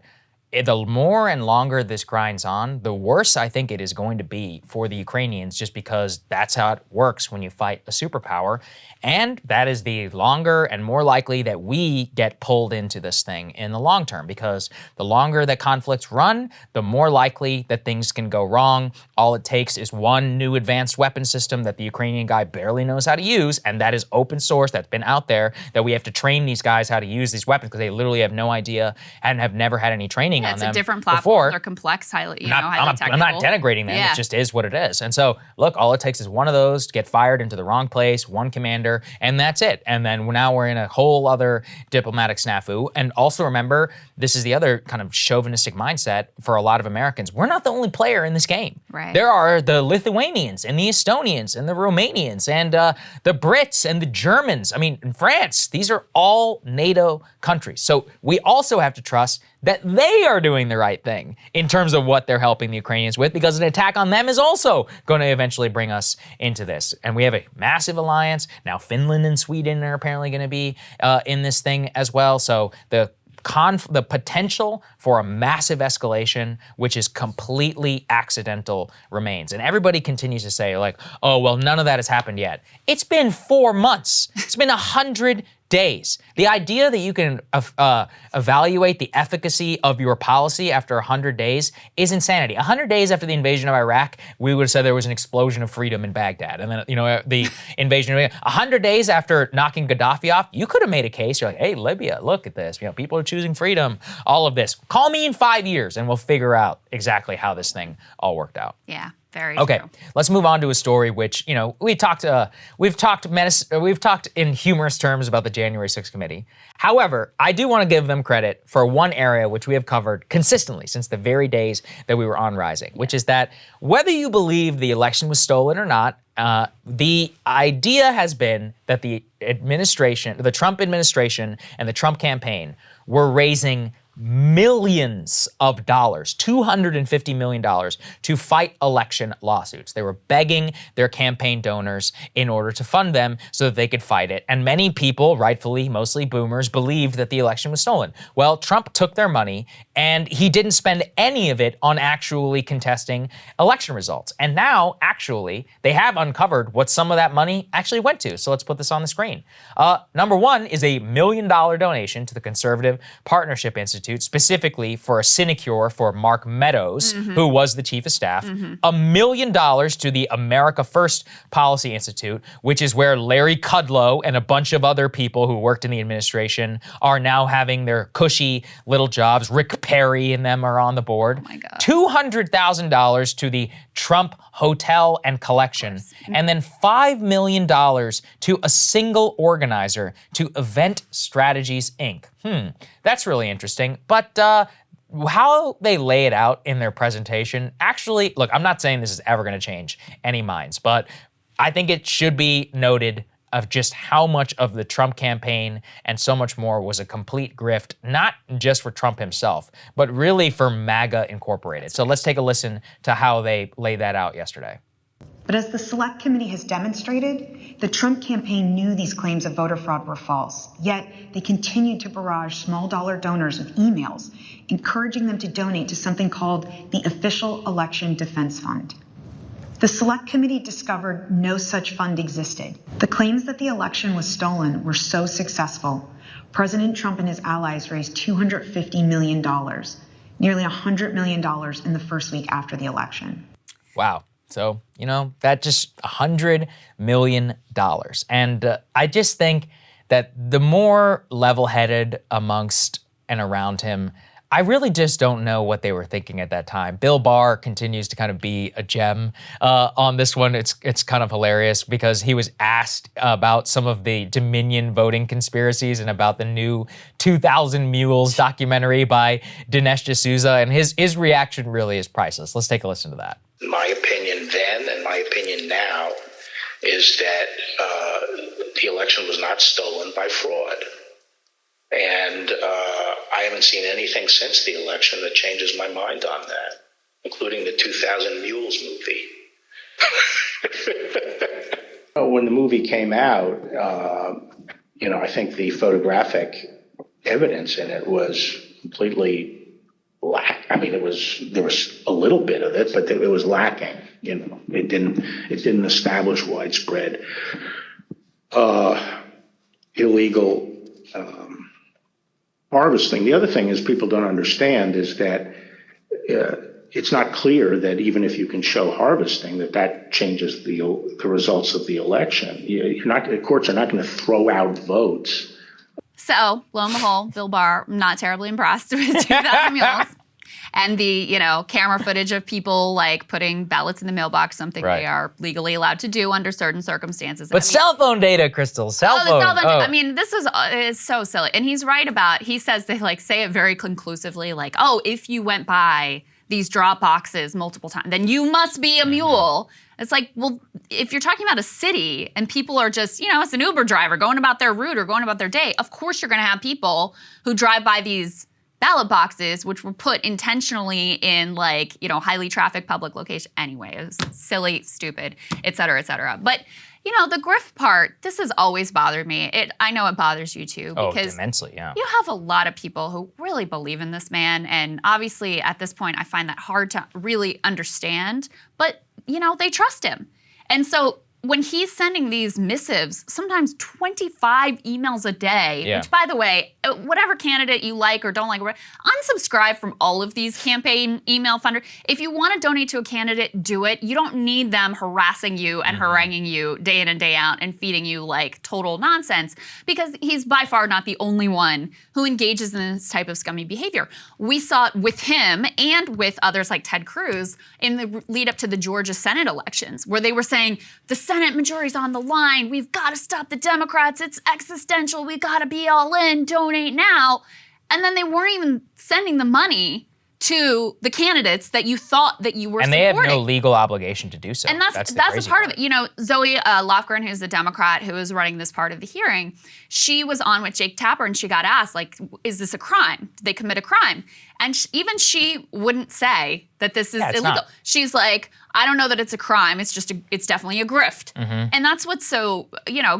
the more and longer this grinds on, the worse I think it is going to be for the Ukrainians, just because that's how it works when you fight a superpower. And that is the longer and more likely that we get pulled into this thing in the long term, because the longer that conflicts run, the more likely that things can go wrong. All it takes is one new advanced weapon system that the Ukrainian guy barely knows how to use, and that is open source, that's been out there, that we have to train these guys how to use these weapons because they literally have no idea and have never had any training on them. It's a different platform. Before. They're complex, highly I'm technical. not denigrating them. Yeah. It just is what it is. And so, look, all it takes is one of those to get fired into the wrong place, one commander, and that's it. And then now we're in a whole other diplomatic snafu. And also remember, this is the other kind of chauvinistic mindset for a lot of Americans. We're not the only player in this game. Right. There are the Lithuanians and the Estonians and the Romanians and the Brits and the Germans. I mean, in France, these are all NATO countries. So we also have to trust that they are doing the right thing in terms of what they're helping the Ukrainians with, because an attack on them is also going to eventually bring us into this. And we have a massive alliance. Now Finland and Sweden are apparently going to be in this thing as well. So the potential for a massive escalation, which is completely accidental, remains. And everybody continues to say, like, oh, well, none of that has happened yet. It's been 4 months. It's been 100 days. The idea that you can evaluate the efficacy of your policy after 100 days is insanity. 100 days after the invasion of Iraq, we would have said there was an explosion of freedom in Baghdad. And then, the invasion of 100 days after knocking Gaddafi off, you could have made a case. You're like, hey, Libya, look at this. People are choosing freedom, all of this. Call me in 5 years and we'll figure out exactly how this thing all worked out. Yeah. Very okay, true. Let's move on to a story which, we've talked in humorous terms about the January 6th committee. However, I do want to give them credit for one area which we have covered consistently since the very days that we were on Rising, which is that whether you believe the election was stolen or not, the idea has been that the Trump administration and the Trump campaign were raising millions of dollars, $250 million, to fight election lawsuits. They were begging their campaign donors in order to fund them so that they could fight it. And many people, rightfully, mostly boomers, believed that the election was stolen. Well, Trump took their money and he didn't spend any of it on actually contesting election results. And now, actually, they have uncovered what some of that money actually went to. So let's put this on the screen. Number one is a $1 million donation to the Conservative Partnership Institute Institute, specifically for a sinecure for Mark Meadows, who was the chief of staff, $1 million to the America First Policy Institute, which is where Larry Kudlow and a bunch of other people who worked in the administration are now having their cushy little jobs. Rick Perry and them are on the board. Oh my God. $200,000 to the Trump Hotel and Collection, and then $5 million to a single organizer, to Event Strategies, Inc. That's really interesting. But how they lay it out in their presentation, actually, look, I'm not saying this is ever going to change any minds, but I think it should be noted of just how much of the Trump campaign and so much more was a complete grift, not just for Trump himself, but really for MAGA Incorporated. So let's take a listen to how they laid that out yesterday. But as the Select Committee has demonstrated, the Trump campaign knew these claims of voter fraud were false, yet they continued to barrage small-dollar donors with emails, encouraging them to donate to something called the Official Election Defense Fund. The Select Committee discovered no such fund existed. The claims that the election was stolen were so successful, President Trump and his allies raised $250 million, nearly $100 million in the first week after the election. Wow. So, that just $100 million. And I just think that the more level-headed amongst and around him, I really just don't know what they were thinking at that time. Bill Barr continues to kind of be a gem on this one. It's kind of hilarious because he was asked about some of the Dominion voting conspiracies and about the new 2,000 Mules documentary by Dinesh D'Souza, and his reaction really is priceless. Let's take a listen to that. My opinion then and my opinion now is that the election was not stolen by fraud. And I haven't seen anything since the election that changes my mind on that, including the 2,000 Mules movie. When the movie came out, I think the photographic evidence in it was completely there was a little bit of it, but it was lacking. It didn't establish widespread illegal harvesting. The other thing is people don't understand is that it's not clear that even if you can show harvesting, that changes the results of the election. The courts are not going to throw out votes. So, lo and behold, Bill Barr, not terribly impressed with 2,000 Mules. And the, camera footage of people putting ballots in the mailbox, something they are legally allowed to do under certain circumstances. But cell phone data, Krystal, cell phone. This is so silly. And he's right he says they say it very conclusively, if you went by these drop boxes multiple times, then you must be a mule. It's well, if you're talking about a city and people are just, it's an Uber driver going about their route or going about their day, of course you're going to have people who drive by these ballot boxes, which were put intentionally in highly trafficked public location. Anyway, it was silly, stupid, et cetera, et cetera. But, the grift part, this has always bothered me. I know it bothers you too. Because immensely, yeah. You have a lot of people who really believe in this man. And obviously at this point, I find that hard to really understand. But, they trust him. And so when he's sending these missives, sometimes 25 emails a day, which, by the way, whatever candidate you like or don't like, unsubscribe from all of these campaign email funders. If you want to donate to a candidate, do it. You don't need them harassing you and haranguing you day in and day out and feeding you total nonsense, because he's by far not the only one who engages in this type of scummy behavior. We saw it with him and with others like Ted Cruz in the lead up to the Georgia Senate elections, where they were saying the Senate majority's on the line. We've got to stop the Democrats. It's existential. We got to be all in. Donate now. And then they weren't even sending the money to the candidates that you thought that you were supporting. And they have no legal obligation to do so. And that's a part of it. Zoe Lofgren, who's the Democrat who was running this part of the hearing, she was on with Jake Tapper and she got asked, is this a crime? Did they commit a crime? And even she wouldn't say that this is illegal. Not. She's like, I don't know that it's a crime. It's definitely a grift. And that's what's so,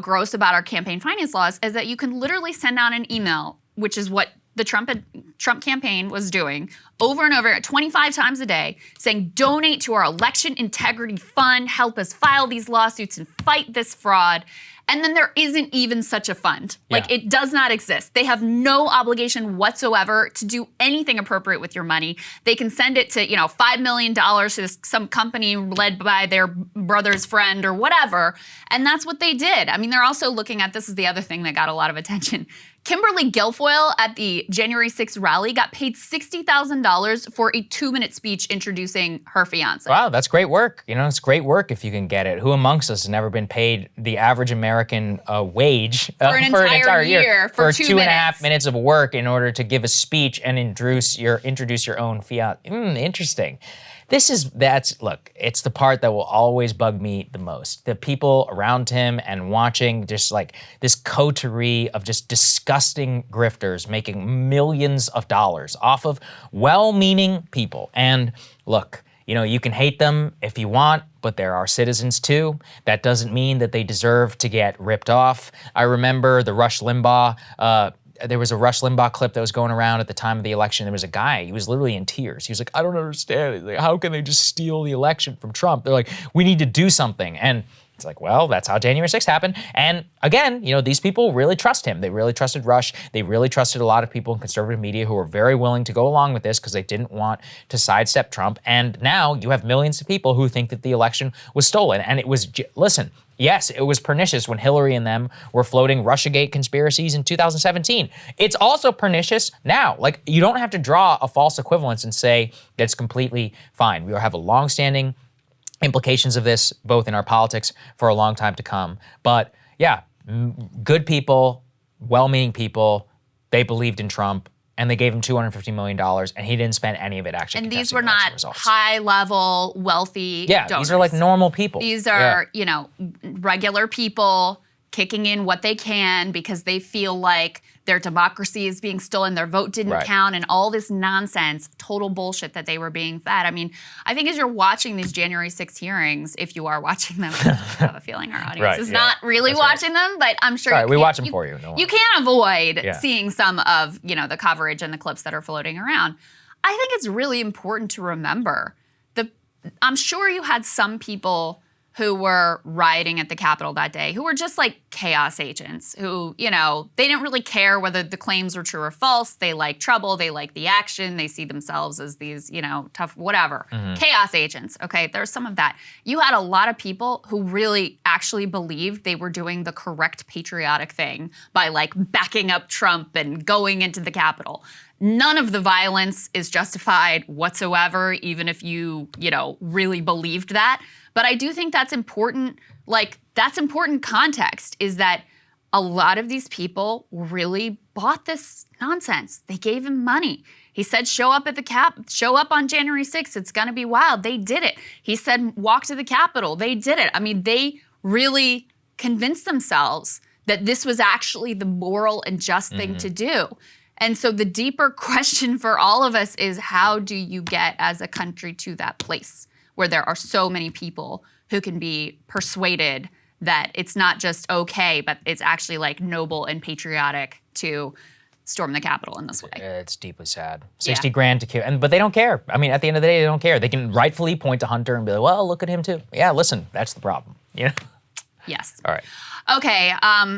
gross about our campaign finance laws, is that you can literally send out an email, which is what the Trump campaign was doing over and over, 25 times a day, saying, donate to our election integrity fund, help us file these lawsuits and fight this fraud. And then there isn't even such a fund. Like, it does not exist. They have no obligation whatsoever to do anything appropriate with your money. They can send it to, $5 million to some company led by their brother's friend or whatever. And that's what they did. I mean, they're also looking at, this is the other thing that got a lot of attention. Kimberly Guilfoyle at the January 6th rally got paid $60,000 for a 2-minute speech introducing her fiance. Wow, that's great work. It's great work if you can get it. Who amongst us has never been paid the average American wage for an entire year for 2.5 minutes of work in order to give a speech and introduce your own fiance? Interesting. Look, it's the part that will always bug me the most. The people around him and watching just like this coterie of just disgusting grifters making millions of dollars off of well-meaning people. And look, you can hate them if you want, but there are citizens too. That doesn't mean that they deserve to get ripped off. I remember the Rush Limbaugh, there was a Rush Limbaugh clip that was going around at the time of the election. There was a guy, he was literally in tears. He was like, I don't understand it. Like, how can they just steal the election from Trump? They're like, we need to do something. And it's like, well, that's how January 6th happened. And again, these people really trust him. They really trusted Rush. They really trusted a lot of people in conservative media who were very willing to go along with this because they didn't want to sidestep Trump. And now you have millions of people who think that the election was stolen. And it was, listen, yes, it was pernicious when Hillary and them were floating Russiagate conspiracies in 2017. It's also pernicious now. Like, you don't have to draw a false equivalence and say that it's completely fine. We have a longstanding implications of this, both in our politics, for a long time to come. But yeah, good people, well-meaning people, they believed in Trump, and they gave him $250 million, and he didn't spend any of it actually. And these were not high-level, wealthy donors. These are like normal people. These are, regular people kicking in what they can because they feel like their democracy is being stolen, their vote didn't count, and all this nonsense, total bullshit that they were being fed. I mean, I think as you're watching these January 6th hearings, if you are watching them, I have a feeling our audience is not really watching them, but I'm sure we watch them for you. You can't avoid seeing some of, the coverage and the clips that are floating around. I think it's really important to remember I'm sure you had some people who were rioting at the Capitol that day, who were just like chaos agents, who, they didn't really care whether the claims were true or false. They like trouble, they like the action, they see themselves as these, tough, whatever. Chaos agents, okay? There's some of that. You had a lot of people who really actually believed they were doing the correct patriotic thing by like backing up Trump and going into the Capitol. None of the violence is justified whatsoever, even if you, really believed that. But I do think that's important. Like, that's important context, is that a lot of these people really bought this nonsense. They gave him money. He said, show up on January 6th. It's going to be wild. They did it. He said, walk to the Capitol. They did it. I mean, they really convinced themselves that this was actually the moral and just thing to do. And so the deeper question for all of us is, how do you get as a country to that place where there are so many people who can be persuaded that it's not just okay, but it's actually like noble and patriotic to storm the Capitol in this way? It's deeply sad. 60 grand to kill, but they don't care. I mean, at the end of the day, they don't care. They can rightfully point to Hunter and be like, well, look at him too. Yeah, listen, that's the problem. Yes. All right. Okay,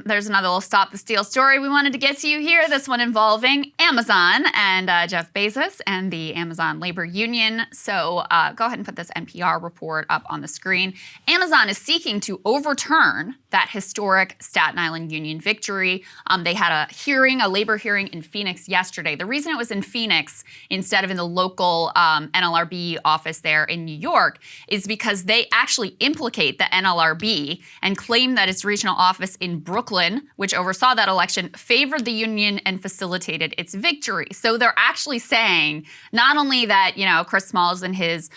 there's another little Stop the Steal story we wanted to get to you here. This one involving Amazon and Jeff Bezos and the Amazon labor union. So go ahead and put this NPR report up on the screen. Amazon is seeking to overturn that historic Staten Island union victory. They had a labor hearing in Phoenix yesterday. The reason it was in Phoenix instead of in the local NLRB office there in New York is because they actually implicate the NLRB and claim that its regional office in Brooklyn, which oversaw that election, favored the union and facilitated its victory. So they're actually saying not only that, Chris Smalls and his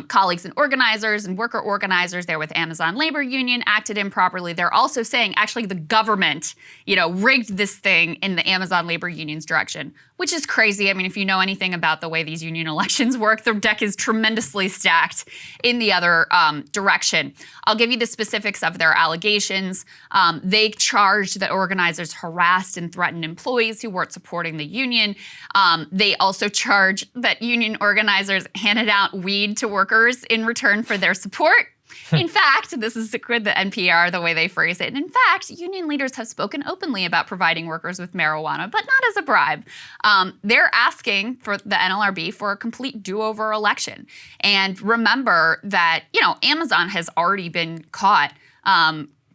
colleagues and organizers and worker organizers there with Amazon labor union acted improperly, they're also saying actually the government, rigged this thing in the Amazon labor union's direction, which is crazy. I mean, if you know anything about the way these union elections work, the deck is tremendously stacked in the other direction. I'll give you the specifics of their allegations. They charged that organizers harassed and threatened employees who weren't supporting the union. They also charge that union organizers handed out weed to workers in return for their support. In fact, this is the NPR, the way they phrase it. And in fact, union leaders have spoken openly about providing workers with marijuana, but not as a bribe. They're asking for the NLRB for a complete do-over election. And remember that, Amazon has already been caught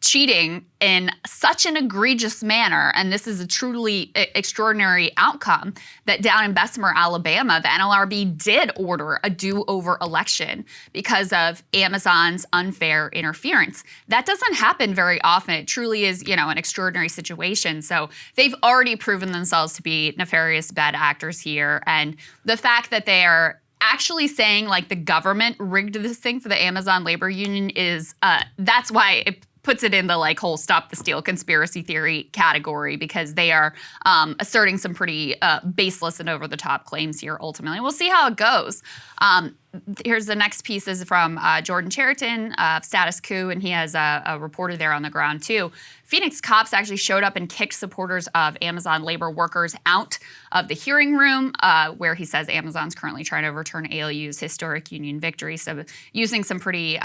cheating in such an egregious manner, and this is a truly extraordinary outcome, that down in Bessemer, Alabama, the NLRB did order a do-over election because of Amazon's unfair interference. That doesn't happen very often. It truly is, an extraordinary situation. So they've already proven themselves to be nefarious bad actors here, and the fact that they are actually saying like the government rigged this thing for the Amazon labor union is, that's why it puts it in the whole stop the steal conspiracy theory category, because they are asserting some pretty baseless and over the top claims here ultimately. We'll see how it goes. Here's the next piece is from Jordan Cheriton of Status Quo, and he has a reporter there on the ground too. Phoenix cops actually showed up and kicked supporters of Amazon labor workers out of the hearing room, where he says Amazon's currently trying to overturn ALU's historic union victory. So using some pretty,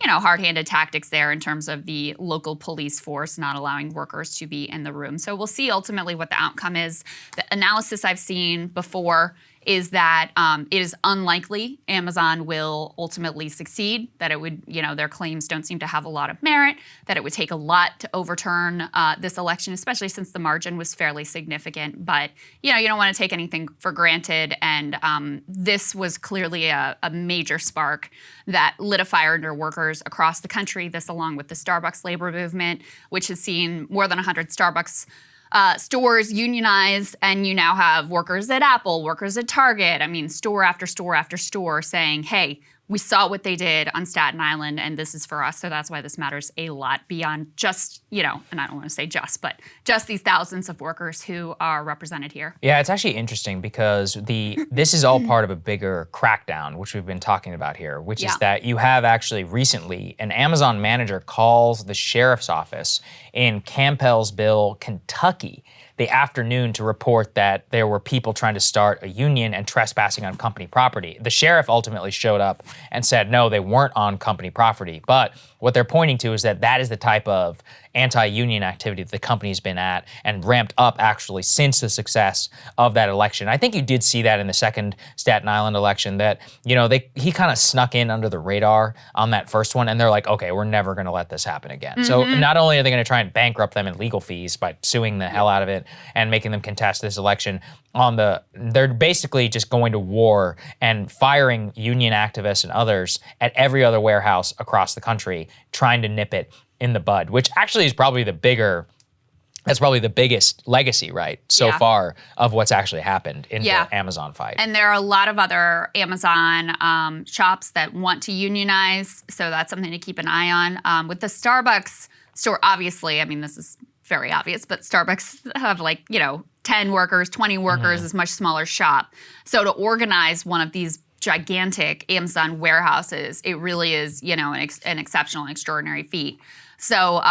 hard-handed tactics there in terms of the local police force not allowing workers to be in the room. So we'll see ultimately what the outcome is. The analysis I've seen before is that it is unlikely Amazon will ultimately succeed, that it would, their claims don't seem to have a lot of merit, that it would take a lot to overturn this election, especially since the margin was fairly significant. But, you don't want to take anything for granted. And this was clearly a major spark that lit a fire under workers across the country. This along with the Starbucks labor movement, which has seen more than 100 Starbucks stores unionized, and you now have workers at Apple, workers at Target, store after store after store saying, hey, we saw what they did on Staten Island, and this is for us. So that's why this matters a lot beyond just, and I don't want to say but just these thousands of workers who are represented here. Yeah, it's actually interesting because this is all part of a bigger crackdown, which we've been talking about here, which is that you have actually recently an Amazon manager calls the sheriff's office in Campbellsville, Kentucky, the afternoon to report that there were people trying to start a union and trespassing on company property. The sheriff ultimately showed up and said, no, they weren't on company property. But what they're pointing to is that that is the type of anti-union activity that the company's been at and ramped up actually since the success of that election. I think you did see that in the second Staten Island election that, he kind of snuck in under the radar on that first one, and they're like, okay, we're never going to let this happen again. So not only are they going to try and bankrupt them in legal fees by suing the hell out of it and making them contest this election, they're basically just going to war and firing union activists and others at every other warehouse across the country, trying to nip it in the bud, which actually is probably that's probably the biggest legacy, right, so far of what's actually happened in the Amazon fight. And there are a lot of other Amazon shops that want to unionize, so that's something to keep an eye on. With the Starbucks store, obviously, this is very obvious, but Starbucks have 10 workers, 20 workers, is a much smaller shop. So to organize one of these gigantic Amazon warehouses, it really is, an exceptional and extraordinary feat. So,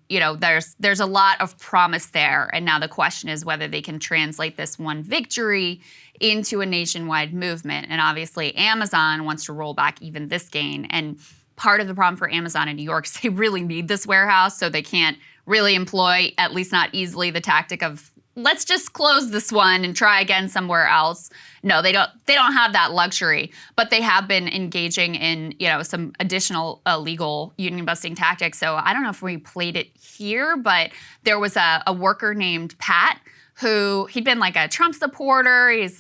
there's a lot of promise there. And now the question is whether they can translate this one victory into a nationwide movement. And obviously Amazon wants to roll back even this gain. And part of the problem for Amazon in New York is they really need this warehouse, so they can't really employ, at least not easily, the tactic of let's just close this one and try again somewhere else. No, they don't have that luxury, but they have been engaging in, some additional illegal union busting tactics. So I don't know if we played it here, but there was a worker named Pat who he'd been a Trump supporter. He's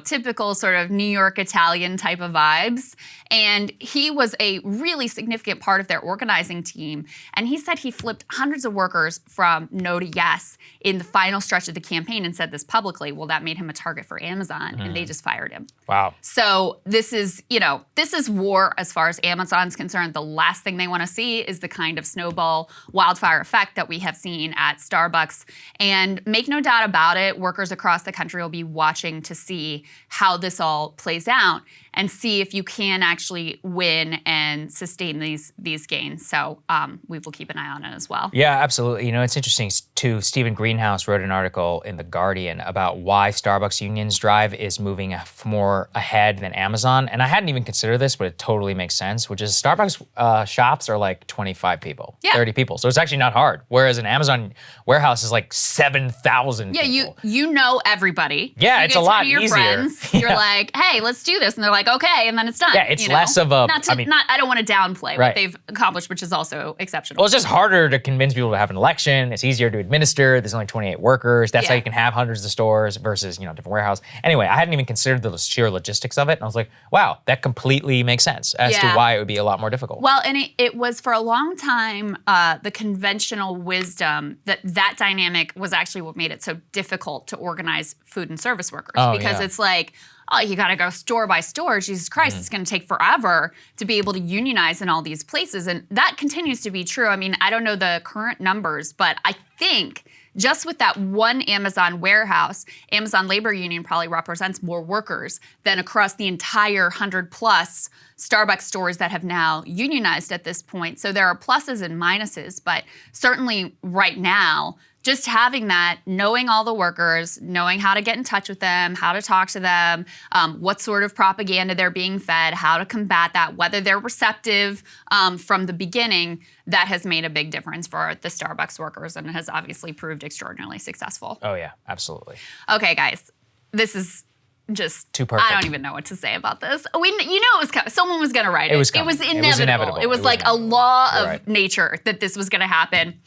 typical sort of New York Italian type of vibes. And he was a really significant part of their organizing team. And he said he flipped hundreds of workers from no to yes in the final stretch of the campaign and said this publicly. Well, that made him a target for Amazon, and they just fired him. Wow. So this is war as far as Amazon's concerned. The last thing they want to see is the kind of snowball wildfire effect that we have seen at Starbucks. And make no doubt about it, workers across the country will be watching to see how this all plays out and see if you can actually win and sustain these gains. So we will keep an eye on it as well. Yeah, absolutely. You know, it's interesting too. Stephen Greenhouse wrote an article in The Guardian about why Starbucks Union's drive is moving more ahead than Amazon. And I hadn't even considered this, but it totally makes sense, which is Starbucks shops are like 25 people, 30 people. So it's actually not hard. Whereas an Amazon warehouse is like 7,000 people. Yeah, you know everybody. Yeah, you it's a lot easier. Friends, you're like, hey, let's do this. And they're like, okay, and then it's done. Yeah, it's less of a, I don't want to downplay what they've accomplished, which is also exceptional. Well, it's just harder to convince people to have an election. It's easier to administer. There's only 28 workers. That's how you can have hundreds of stores versus, different warehouse. Anyway, I hadn't even considered the sheer logistics of it. And I was like, wow, that completely makes sense as to why it would be a lot more difficult. Well, and it was for a long time the conventional wisdom that dynamic was actually what made it so difficult to organize food and service workers. Because it's like, oh, you got to go store by store. Jesus Christ, it's going to take forever to be able to unionize in all these places. And that continues to be true. I mean, I don't know the current numbers, but I think just with that one Amazon warehouse, Amazon Labor Union probably represents more workers than across the entire 100+ Starbucks stores that have now unionized at this point. So there are pluses and minuses, but certainly right now, just having that, knowing all the workers, knowing how to get in touch with them, how to talk to them, what sort of propaganda they're being fed, how to combat that, whether they're receptive from the beginning, that has made a big difference for the Starbucks workers and has obviously proved extraordinarily successful. Oh yeah, absolutely. Okay, guys, this is just too perfect. I don't even know what to say about this. You know it was coming. Someone was going to write it. It was coming. It was inevitable. It was like a law of nature that this was going to happen.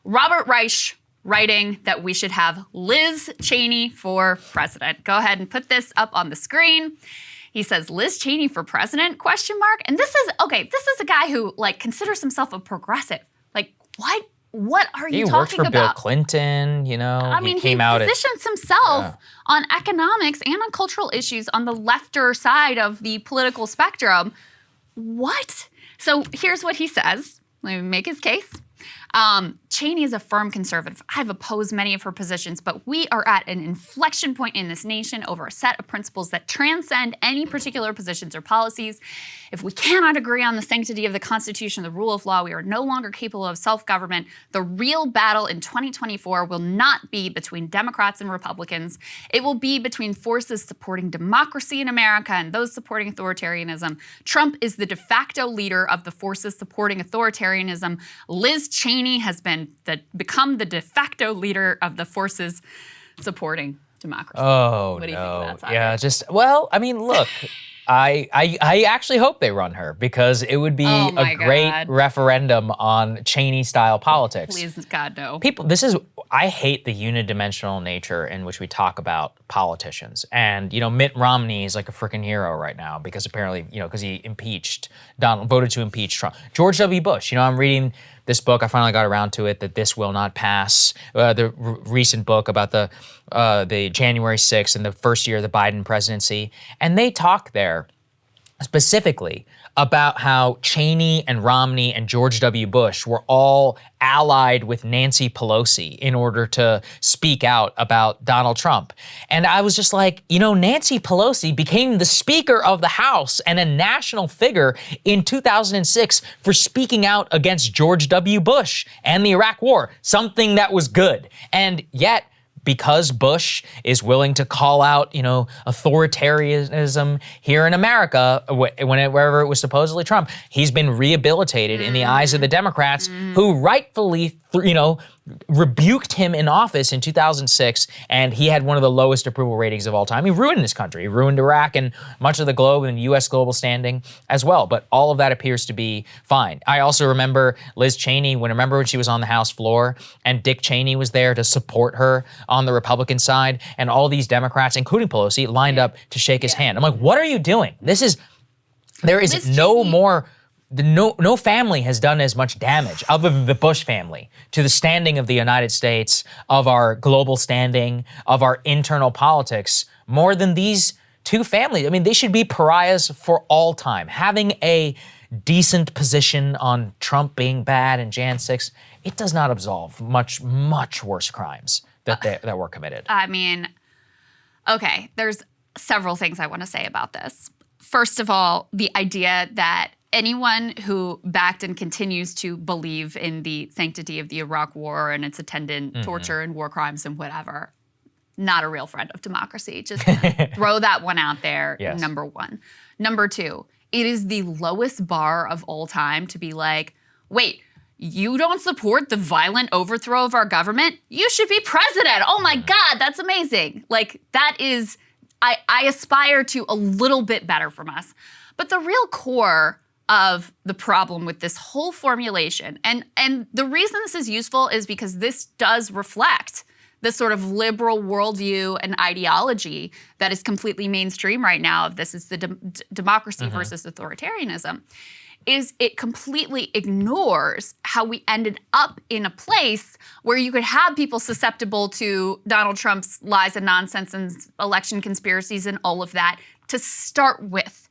Robert Reich writing that we should have Liz Cheney for president. Go ahead and put this up on the screen. He says, Liz Cheney for president, ? And this is a guy who considers himself a progressive. Like, what are you talking about? He worked for Bill Clinton, I mean, he positions himself on economics and on cultural issues on the lefter side of the political spectrum. What? So here's what he says. Let me make his case. Cheney is a firm conservative. I've opposed many of her positions, but we are at an inflection point in this nation over a set of principles that transcend any particular positions or policies. If we cannot agree on the sanctity of the Constitution, the rule of law, we are no longer capable of self-government. The real battle in 2024 will not be between Democrats and Republicans. It will be between forces supporting democracy in America and those supporting authoritarianism. Trump is the de facto leader of the forces supporting authoritarianism. Liz Cheney has become the de facto leader of the forces supporting democracy. Oh, what do you think of that, Saagar? Look, I actually hope they run her because it would be a great referendum on Cheney-style politics. Please, God, no. I hate the unidimensional nature in which we talk about politicians. And, Mitt Romney is like a freaking hero right now because apparently, because he voted to impeach Trump. George W. Bush, I'm reading this book, I finally got around to it, That This Will Not Pass, the recent book about the January 6th and the first year of the Biden presidency. And they talk there specifically about how Cheney and Romney and George W. Bush were all allied with Nancy Pelosi in order to speak out about Donald Trump. And I was just like, Nancy Pelosi became the Speaker of the House and a national figure in 2006 for speaking out against George W. Bush and the Iraq War, something that was good. And yet, because Bush is willing to call out, authoritarianism here in America, wherever it was supposedly Trump, he's been rehabilitated in the eyes of the Democrats who rightfully, rebuked him in office in 2006, and he had one of the lowest approval ratings of all time. He ruined this country. He ruined Iraq and much of the globe and U.S. global standing as well. But all of that appears to be fine. I also remember Liz Cheney, remember when she was on the House floor and Dick Cheney was there to support her on the Republican side, and all these Democrats, including Pelosi, lined up to shake his hand. I'm like, what are you doing? There is no family has done as much damage, other than the Bush family, to the standing of the United States, of our global standing, of our internal politics, more than these two families. They should be pariahs for all time. Having a decent position on Trump being bad and Jan 6, it does not absolve much, much worse crimes that were committed. I mean, okay, there's several things I want to say about this. First of all, the idea that anyone who backed and continues to believe in the sanctity of the Iraq War and its attendant torture and war crimes and whatever, not a real friend of democracy. Just throw that one out there, Yes. number one. Number two, it is the lowest bar of all time to be like, wait, you don't support the violent overthrow of our government? You should be president. Oh my God, that's amazing. Like, that is, I aspire to a little bit better from us. But the real core of the problem with this whole formulation, and the reason this is useful is because this does reflect the sort of liberal worldview and ideology that is completely mainstream right now of this is the democracy versus authoritarianism, is it completely ignores how we ended up in a place where you could have people susceptible to Donald Trump's lies and nonsense and election conspiracies and all of that to start with.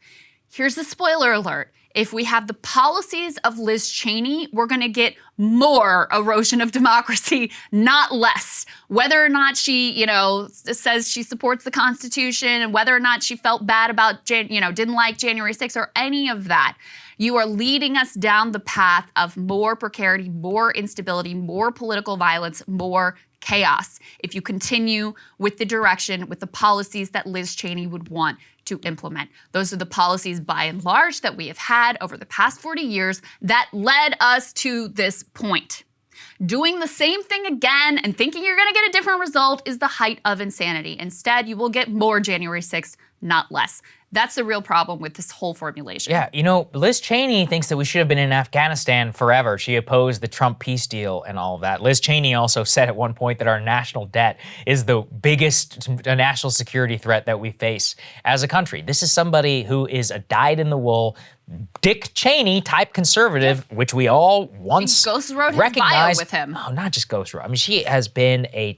Here's the spoiler alert. If we have the policies of Liz Cheney, we're going to get more erosion of democracy, not less. Whether or not she, says she supports the Constitution and whether or not she felt bad about, didn't like January 6th or any of that, you are leading us down the path of more precarity, more instability, more political violence, more chaos if you continue with the direction, with the policies that Liz Cheney would want to implement. Those are the policies by and large that we have had over the past 40 years that led us to this point. Doing the same thing again and thinking you're going to get a different result is the height of insanity. Instead, you will get more January 6th, not less. That's the real problem with this whole formulation. Yeah, Liz Cheney thinks that we should have been in Afghanistan forever. She opposed the Trump peace deal and all of that. Liz Cheney also said at one point that our national debt is the biggest national security threat that we face as a country. This is somebody who is a dyed-in-the-wool Dick Cheney type conservative, which we all once Ghost wrote his recognized. bio with him. No, not just Ghost wrote. I mean, she has been a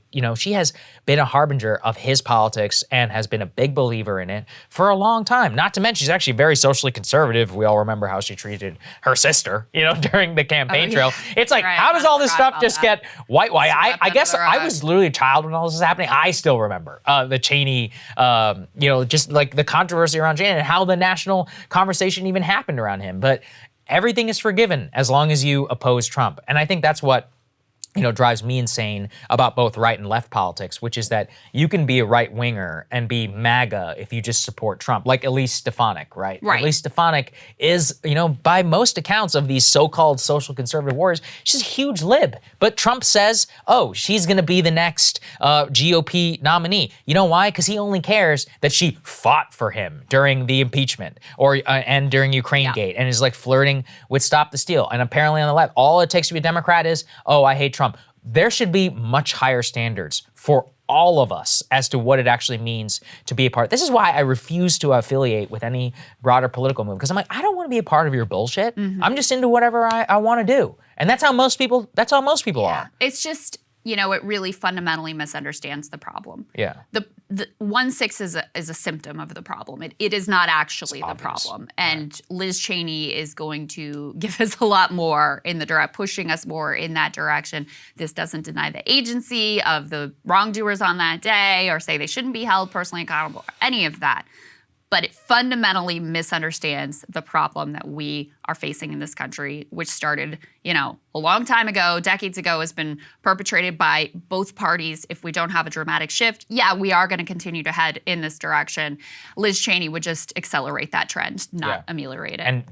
harbinger of his politics and has been a big believer in it for a long time. Not to mention, she's actually very socially conservative. We all remember how she treated her sister, during the campaign trail. It's like, Right, how does I all this forgot stuff just about get white? I guess under the I rug. was literally a child when all this was happening. I still remember the Cheney, just like the controversy around Cheney and how the national conversation even happened around him. But everything is forgiven as long as you oppose Trump. And I think that's what drives me insane about both right and left politics, which is that you can be a right winger and be MAGA if you just support Trump, like Elise Stefanik, right? Right. Elise Stefanik is, by most accounts of these so-called social conservative warriors, she's a huge lib. But Trump says, oh, she's going to be the next GOP nominee. You know why? Because he only cares that she fought for him during the impeachment and during Ukraine Gate and is like flirting with Stop the Steal. And apparently on the left, all it takes to be a Democrat is, oh, I hate Trump. There should be much higher standards for all of us as to what it actually means to be a part. This is why I refuse to affiliate with any broader political movement, because I'm like, I don't want to be a part of your bullshit. I'm just into whatever I want to do. And that's how most people are. It's just, it really fundamentally misunderstands the problem. Yeah. The 1-6 is a symptom of the problem. It is not actually the obvious. problem. And Liz Cheney is going to give us a lot more pushing us more in that direction. This doesn't deny the agency of the wrongdoers on that day or say they shouldn't be held personally accountable or any of that. But it fundamentally misunderstands the problem that we are facing in this country, which started, a long time ago, decades ago, has been perpetrated by both parties. If we don't have a dramatic shift, we are going to continue to head in this direction. Liz Cheney would just accelerate that trend, not ameliorate it. And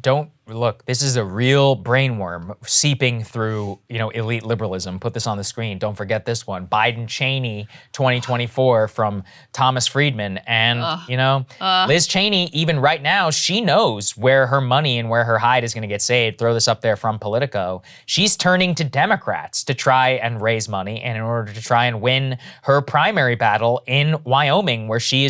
look, this is a real brainworm seeping through, elite liberalism. Put this on the screen. Don't forget this one. Biden-Cheney 2024 from Thomas Friedman. And, Liz Cheney, even right now, she knows where her money and where her hide is going to get saved. Throw this up there from Politico. She's turning to Democrats to try and raise money, and in order to try and win her primary battle in Wyoming, where she,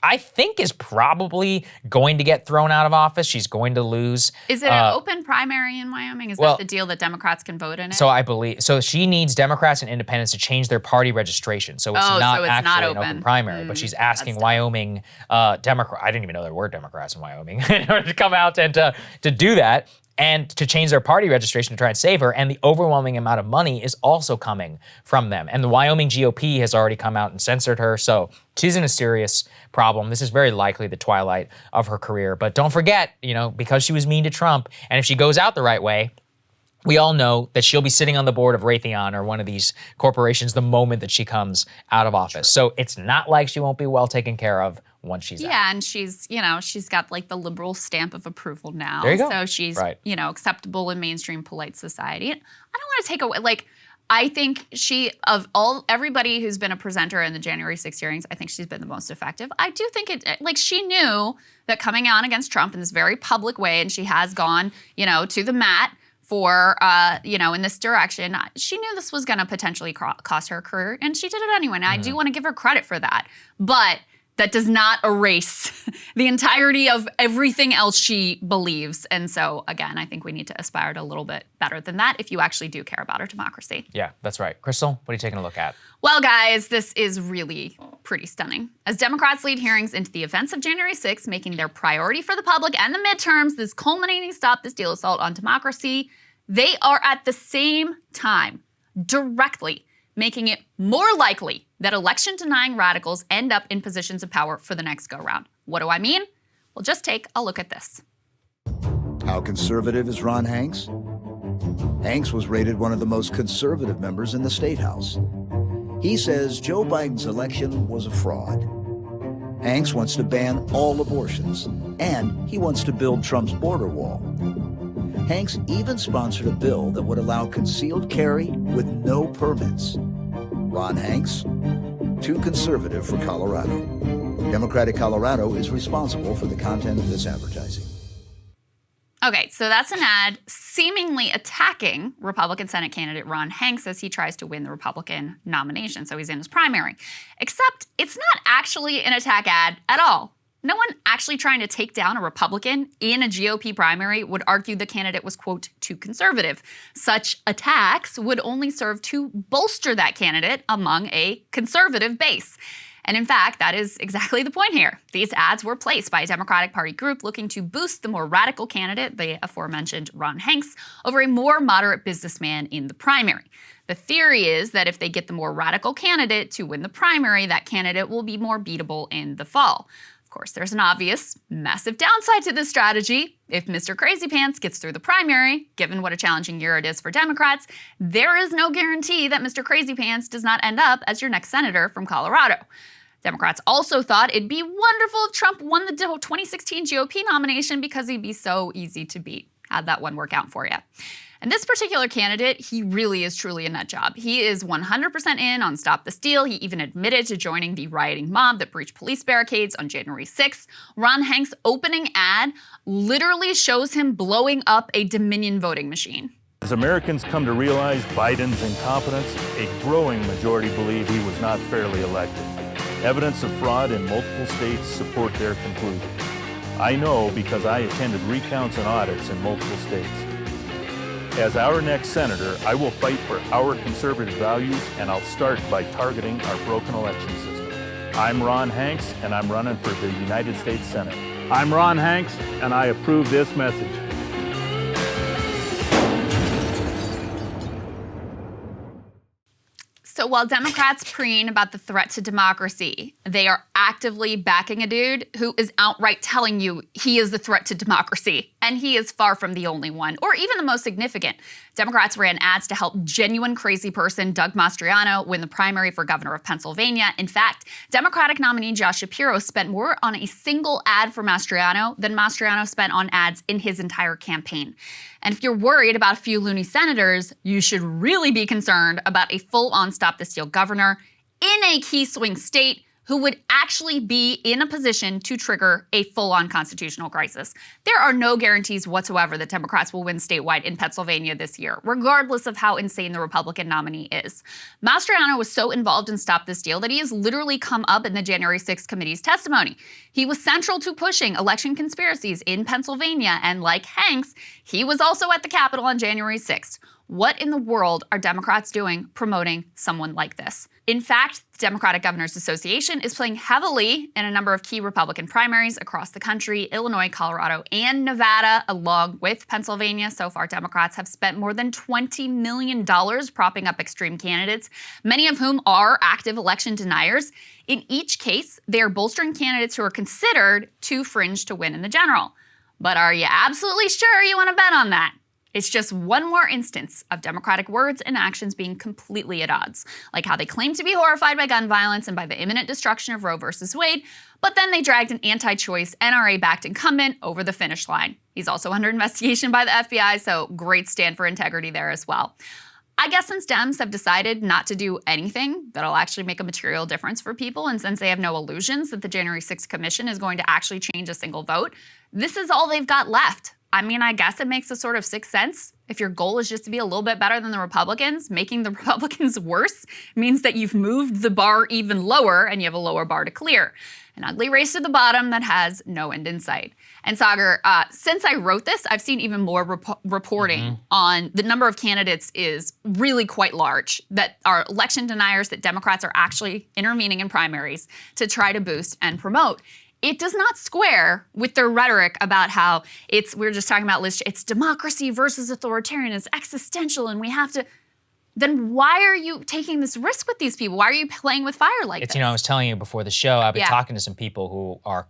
I think, is probably going to get thrown out of office. She's going to lose. Is it an open primary in Wyoming? Is that the deal that Democrats can vote in it? So she needs Democrats and independents to change their party registration. So it's not actually an open primary, but she's asking Wyoming Democrat. I didn't even know there were Democrats in Wyoming in order to come out and to do that. and to change their party registration to try and save her. And the overwhelming amount of money is also coming from them. And the Wyoming GOP has already come out and censored her. So she's in a serious problem. This is very likely the twilight of her career. But don't forget, because she was mean to Trump, and if she goes out the right way, we all know that she'll be sitting on the board of Raytheon or one of these corporations the moment that she comes out of office. So it's not like she won't be well taken care of once she's out. Yeah, and she's got like the liberal stamp of approval now. There you go. So she's, right. Acceptable in mainstream polite society. I don't want to take away, I think everybody who's been a presenter in the January 6th hearings, I think she's been the most effective. I do think she knew that coming on against Trump in this very public way, and she has gone, to the mat for, in this direction. She knew this was going to potentially cost her career, and she did it anyway. And I do want to give her credit for that. But that does not erase the entirety of everything else she believes. And so, again, I think we need to aspire to a little bit better than that if you actually do care about our democracy. Yeah, that's right. Krystal, what are you taking a look at? Well, guys, this is really pretty stunning. As Democrats lead hearings into the events of January 6th, making their priority for the public and the midterms this culminating Stop This Deal assault on democracy, they are at the same time directly making it more likely that election-denying radicals end up in positions of power for the next go-round. What do I mean? Well, just take a look at this. How conservative is Ron Hanks? Hanks was rated one of the most conservative members in the State House. He says Joe Biden's election was a fraud. Hanks wants to ban all abortions, and he wants to build Trump's border wall. Hanks even sponsored a bill that would allow concealed carry with no permits. Ron Hanks, too conservative for Colorado. Democratic Colorado is responsible for the content of this advertising. Okay, so that's an ad seemingly attacking Republican Senate candidate Ron Hanks as he tries to win the Republican nomination. So he's in his primary. Except it's not actually an attack ad at all. No one actually trying to take down a Republican in a GOP primary would argue the candidate was, quote, too conservative. Such attacks would only serve to bolster that candidate among a conservative base. And in fact, that is exactly the point here. These ads were placed by a Democratic Party group looking to boost the more radical candidate, the aforementioned Ron Hanks, over a more moderate businessman in the primary. The theory is that if they get the more radical candidate to win the primary, that candidate will be more beatable in the fall. Of course, there's an obvious, massive downside to this strategy. If Mr. Crazy Pants gets through the primary, given what a challenging year it is for Democrats, there is no guarantee that Mr. Crazy Pants does not end up as your next senator from Colorado. Democrats also thought it'd be wonderful if Trump won the 2016 GOP nomination because he'd be so easy to beat. How'd that one work out for you? And this particular candidate, he really is truly a nut job. He is 100% in on Stop This Deal. He even admitted to joining the rioting mob that breached police barricades on January 6th. Ron Hanks' opening ad literally shows him blowing up a Dominion voting machine. As Americans come to realize Biden's incompetence, a growing majority believe he was not fairly elected. Evidence of fraud in multiple states support their conclusion. I know because I attended recounts and audits in multiple states. As our next senator, I will fight for our conservative values, and I'll start by targeting our broken election system. I'm Ron Hanks, and I'm running for the United States Senate. I'm Ron Hanks, and I approve this message. So while Democrats preen about the threat to democracy, they are actively backing a dude who is outright telling you he is the threat to democracy. And he is far from the only one, or even the most significant. Democrats ran ads to help genuine crazy person Doug Mastriano win the primary for governor of Pennsylvania. In fact, Democratic nominee Josh Shapiro spent more on a single ad for Mastriano than Mastriano spent on ads in his entire campaign. And if you're worried about a few loony senators, you should really be concerned about a full-on Stop This Deal governor in a key swing state who would actually be in a position to trigger a full-on constitutional crisis. There are no guarantees whatsoever that Democrats will win statewide in Pennsylvania this year, regardless of how insane the Republican nominee is. Mastriano was so involved in Stop This Deal that he has literally come up in the January 6th committee's testimony. He was central to pushing election conspiracies in Pennsylvania, and like Hanks, he was also at the Capitol on January 6th. What in the world are Democrats doing promoting someone like this? In fact, the Democratic Governors Association is playing heavily in a number of key Republican primaries across the country, Illinois, Colorado, and Nevada, along with Pennsylvania. So far, Democrats have spent more than $20 million propping up extreme candidates, many of whom are active election deniers. In each case, they are bolstering candidates who are considered too fringe to win in the general. But are you absolutely sure you want to bet on that? It's just one more instance of Democratic words and actions being completely at odds, like how they claim to be horrified by gun violence and by the imminent destruction of Roe versus Wade, but then they dragged an anti-choice, NRA-backed incumbent over the finish line. He's also under investigation by the FBI, so great stand for integrity there as well. I guess since Dems have decided not to do anything that'll actually make a material difference for people, and since they have no illusions that the January 6th commission is going to actually change a single vote, this is all they've got left. I mean, I guess it makes a sort of sixth sense. If your goal is just to be a little bit better than the Republicans, making the Republicans worse means that you've moved the bar even lower and you have a lower bar to clear. An ugly race to the bottom that has no end in sight. And Saagar, since I wrote this, I've seen even more reporting on the number of candidates is really quite large that are election deniers, that Democrats are actually intervening in primaries to try to boost and promote. It does not square with their rhetoric about how we were just talking about, Liz, it's democracy versus authoritarian, it's existential, and we have to. Then why are you taking this risk with these people? Why are you playing with fire like this? You know, I was telling you before the show, I've been talking to some people who are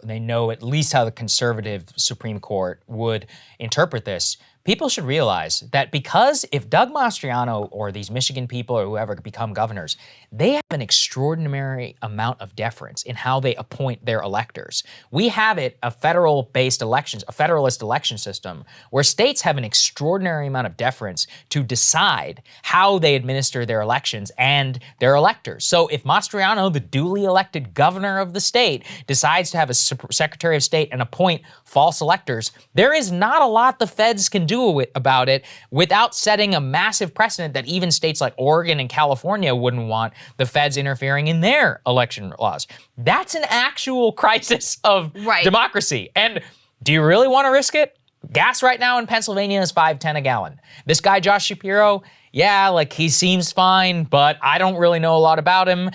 they know at least how the conservative Supreme Court would interpret this. People should realize that because if Doug Mastriano or these Michigan people or whoever become governors, they have an extraordinary amount of deference in how they appoint their electors. We have a federalist election system where states have an extraordinary amount of deference to decide how they administer their elections and their electors. So if Mastriano, the duly elected governor of the state, decides to have a Secretary of State and appoint false electors, there is not a lot the feds can do about it without setting a massive precedent that even states like Oregon and California wouldn't want the feds interfering in their election laws. That's an actual crisis of democracy. And do you really want to risk it? Gas right now in Pennsylvania is $5.10 a gallon. This guy, Josh Shapiro, he seems fine, but I don't really know a lot about him.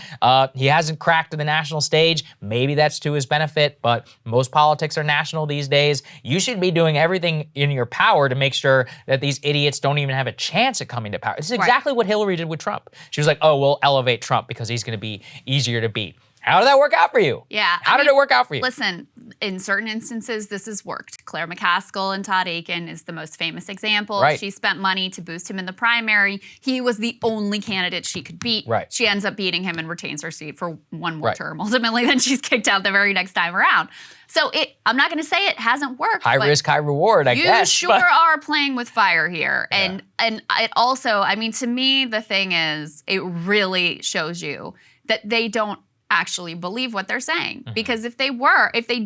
He hasn't cracked to the national stage. Maybe that's to his benefit, but most politics are national these days. You should be doing everything in your power to make sure that these idiots don't even have a chance at coming to power. This is exactly what Hillary did with Trump. She was like, oh, we'll elevate Trump because he's going to be easier to beat. How did that work out for you? Yeah. How did it work out for you? Listen, in certain instances, this has worked. Claire McCaskill and Todd Akin is the most famous example. Right. She spent money to boost him in the primary. He was the only candidate she could beat. Right. She ends up beating him and retains her seat for one more term. Ultimately, then she's kicked out the very next time around. So I'm not going to say it hasn't worked. High risk, high reward, I guess. You sure are playing with fire here. And it also, I mean, to me, the thing is, it really shows you that they don't actually believe what they're saying. Because if they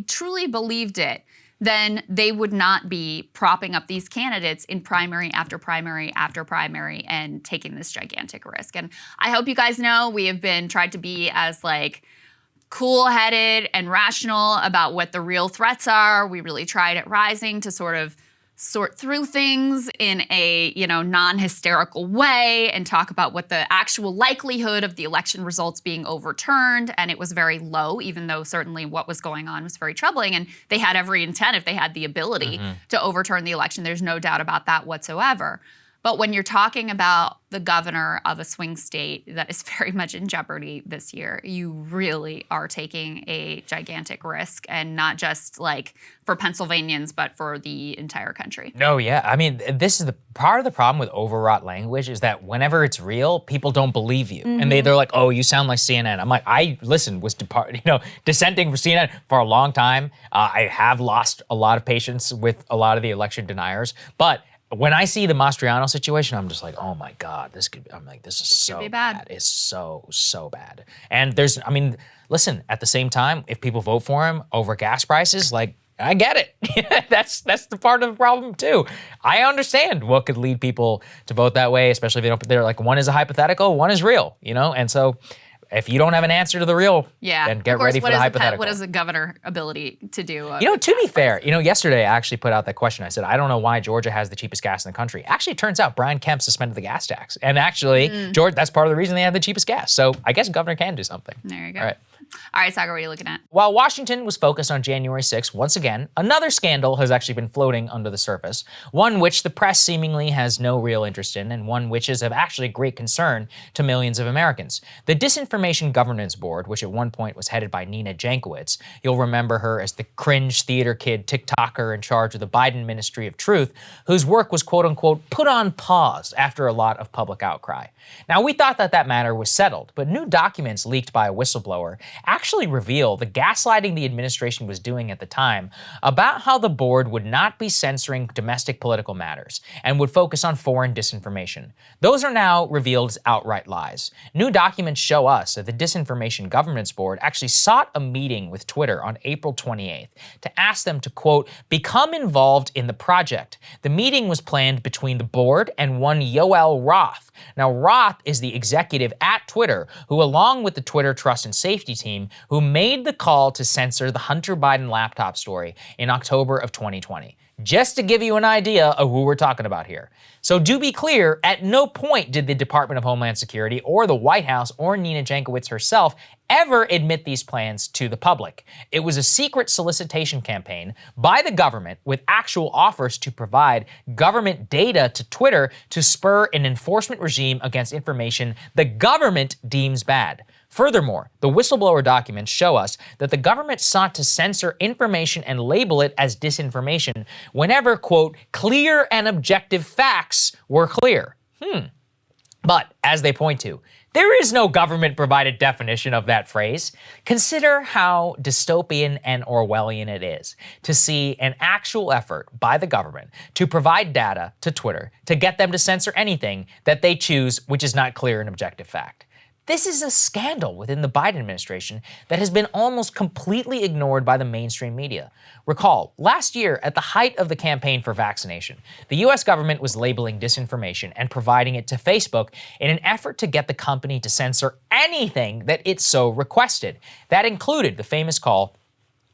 truly believed it, then they would not be propping up these candidates in primary after primary after primary and taking this gigantic risk. And I hope you guys know we have been tried to be as cool-headed and rational about what the real threats are. We really tried at Rising to sort of sort through things in a, non-hysterical way and talk about what the actual likelihood of the election results being overturned. And it was very low, even though certainly what was going on was very troubling. And they had every intent, if they had the ability to overturn the election. There's no doubt about that whatsoever. But when you're talking about the governor of a swing state that is very much in jeopardy this year, you really are taking a gigantic risk, and not just for Pennsylvanians, but for the entire country. No, yeah. I mean, this is part of the problem with overwrought language is that whenever it's real, people don't believe you. And they're like, oh, you sound like CNN. I'm like, I was dissenting from CNN for a long time. I have lost a lot of patience with a lot of the election deniers, but when I see the Mastriano situation, I'm just like, oh my God, this is so bad. It's so bad. And listen, at the same time, if people vote for him over gas prices, I get it. That's the part of the problem too. I understand what could lead people to vote that way, especially if they're like, one is a hypothetical, one is real, And so If you don't have an answer to the real, Yeah. then get of course, ready for the hypothetical. What is the governor ability to do? To be fair, yesterday I actually put out that question. I said, I don't know why Georgia has the cheapest gas in the country. Actually, it turns out Brian Kemp suspended the gas tax. And actually, George, that's part of the reason they have the cheapest gas. So I guess governor can do something. There you go. All right. All right, Saagar, what are you looking at? While Washington was focused on January 6th, once again, another scandal has actually been floating under the surface, one which the press seemingly has no real interest in, and one which is of actually great concern to millions of Americans. The Disinformation Governance Board, which at one point was headed by Nina Jankowicz, you'll remember her as the cringe theater kid TikToker in charge of the Biden Ministry of Truth, whose work was quote-unquote put on pause after a lot of public outcry. Now, we thought that matter was settled, but new documents leaked by a whistleblower actually reveal the gaslighting the administration was doing at the time about how the board would not be censoring domestic political matters and would focus on foreign disinformation. Those are now revealed as outright lies. New documents show us that the Disinformation Governance Board actually sought a meeting with Twitter on April 28th to ask them to, quote, become involved in the project. The meeting was planned between the board and one Yoel Roth. Now, Roth is the executive at Twitter who, along with the Twitter Trust and Safety team, who made the call to censor the Hunter Biden laptop story in October of 2020. Just to give you an idea of who we're talking about here. So do be clear, at no point did the Department of Homeland Security or the White House or Nina Jankowicz herself ever admit these plans to the public. It was a secret solicitation campaign by the government with actual offers to provide government data to Twitter to spur an enforcement regime against information the government deems bad. Furthermore, the whistleblower documents show us that the government sought to censor information and label it as disinformation whenever, quote, clear and objective facts were clear. But, as they point to, there is no government-provided definition of that phrase. Consider how dystopian and Orwellian it is to see an actual effort by the government to provide data to Twitter to get them to censor anything that they choose which is not clear and objective fact. This is a scandal within the Biden administration that has been almost completely ignored by the mainstream media. Recall, last year, at the height of the campaign for vaccination, the US government was labeling disinformation and providing it to Facebook in an effort to get the company to censor anything that it so requested. That included the famous call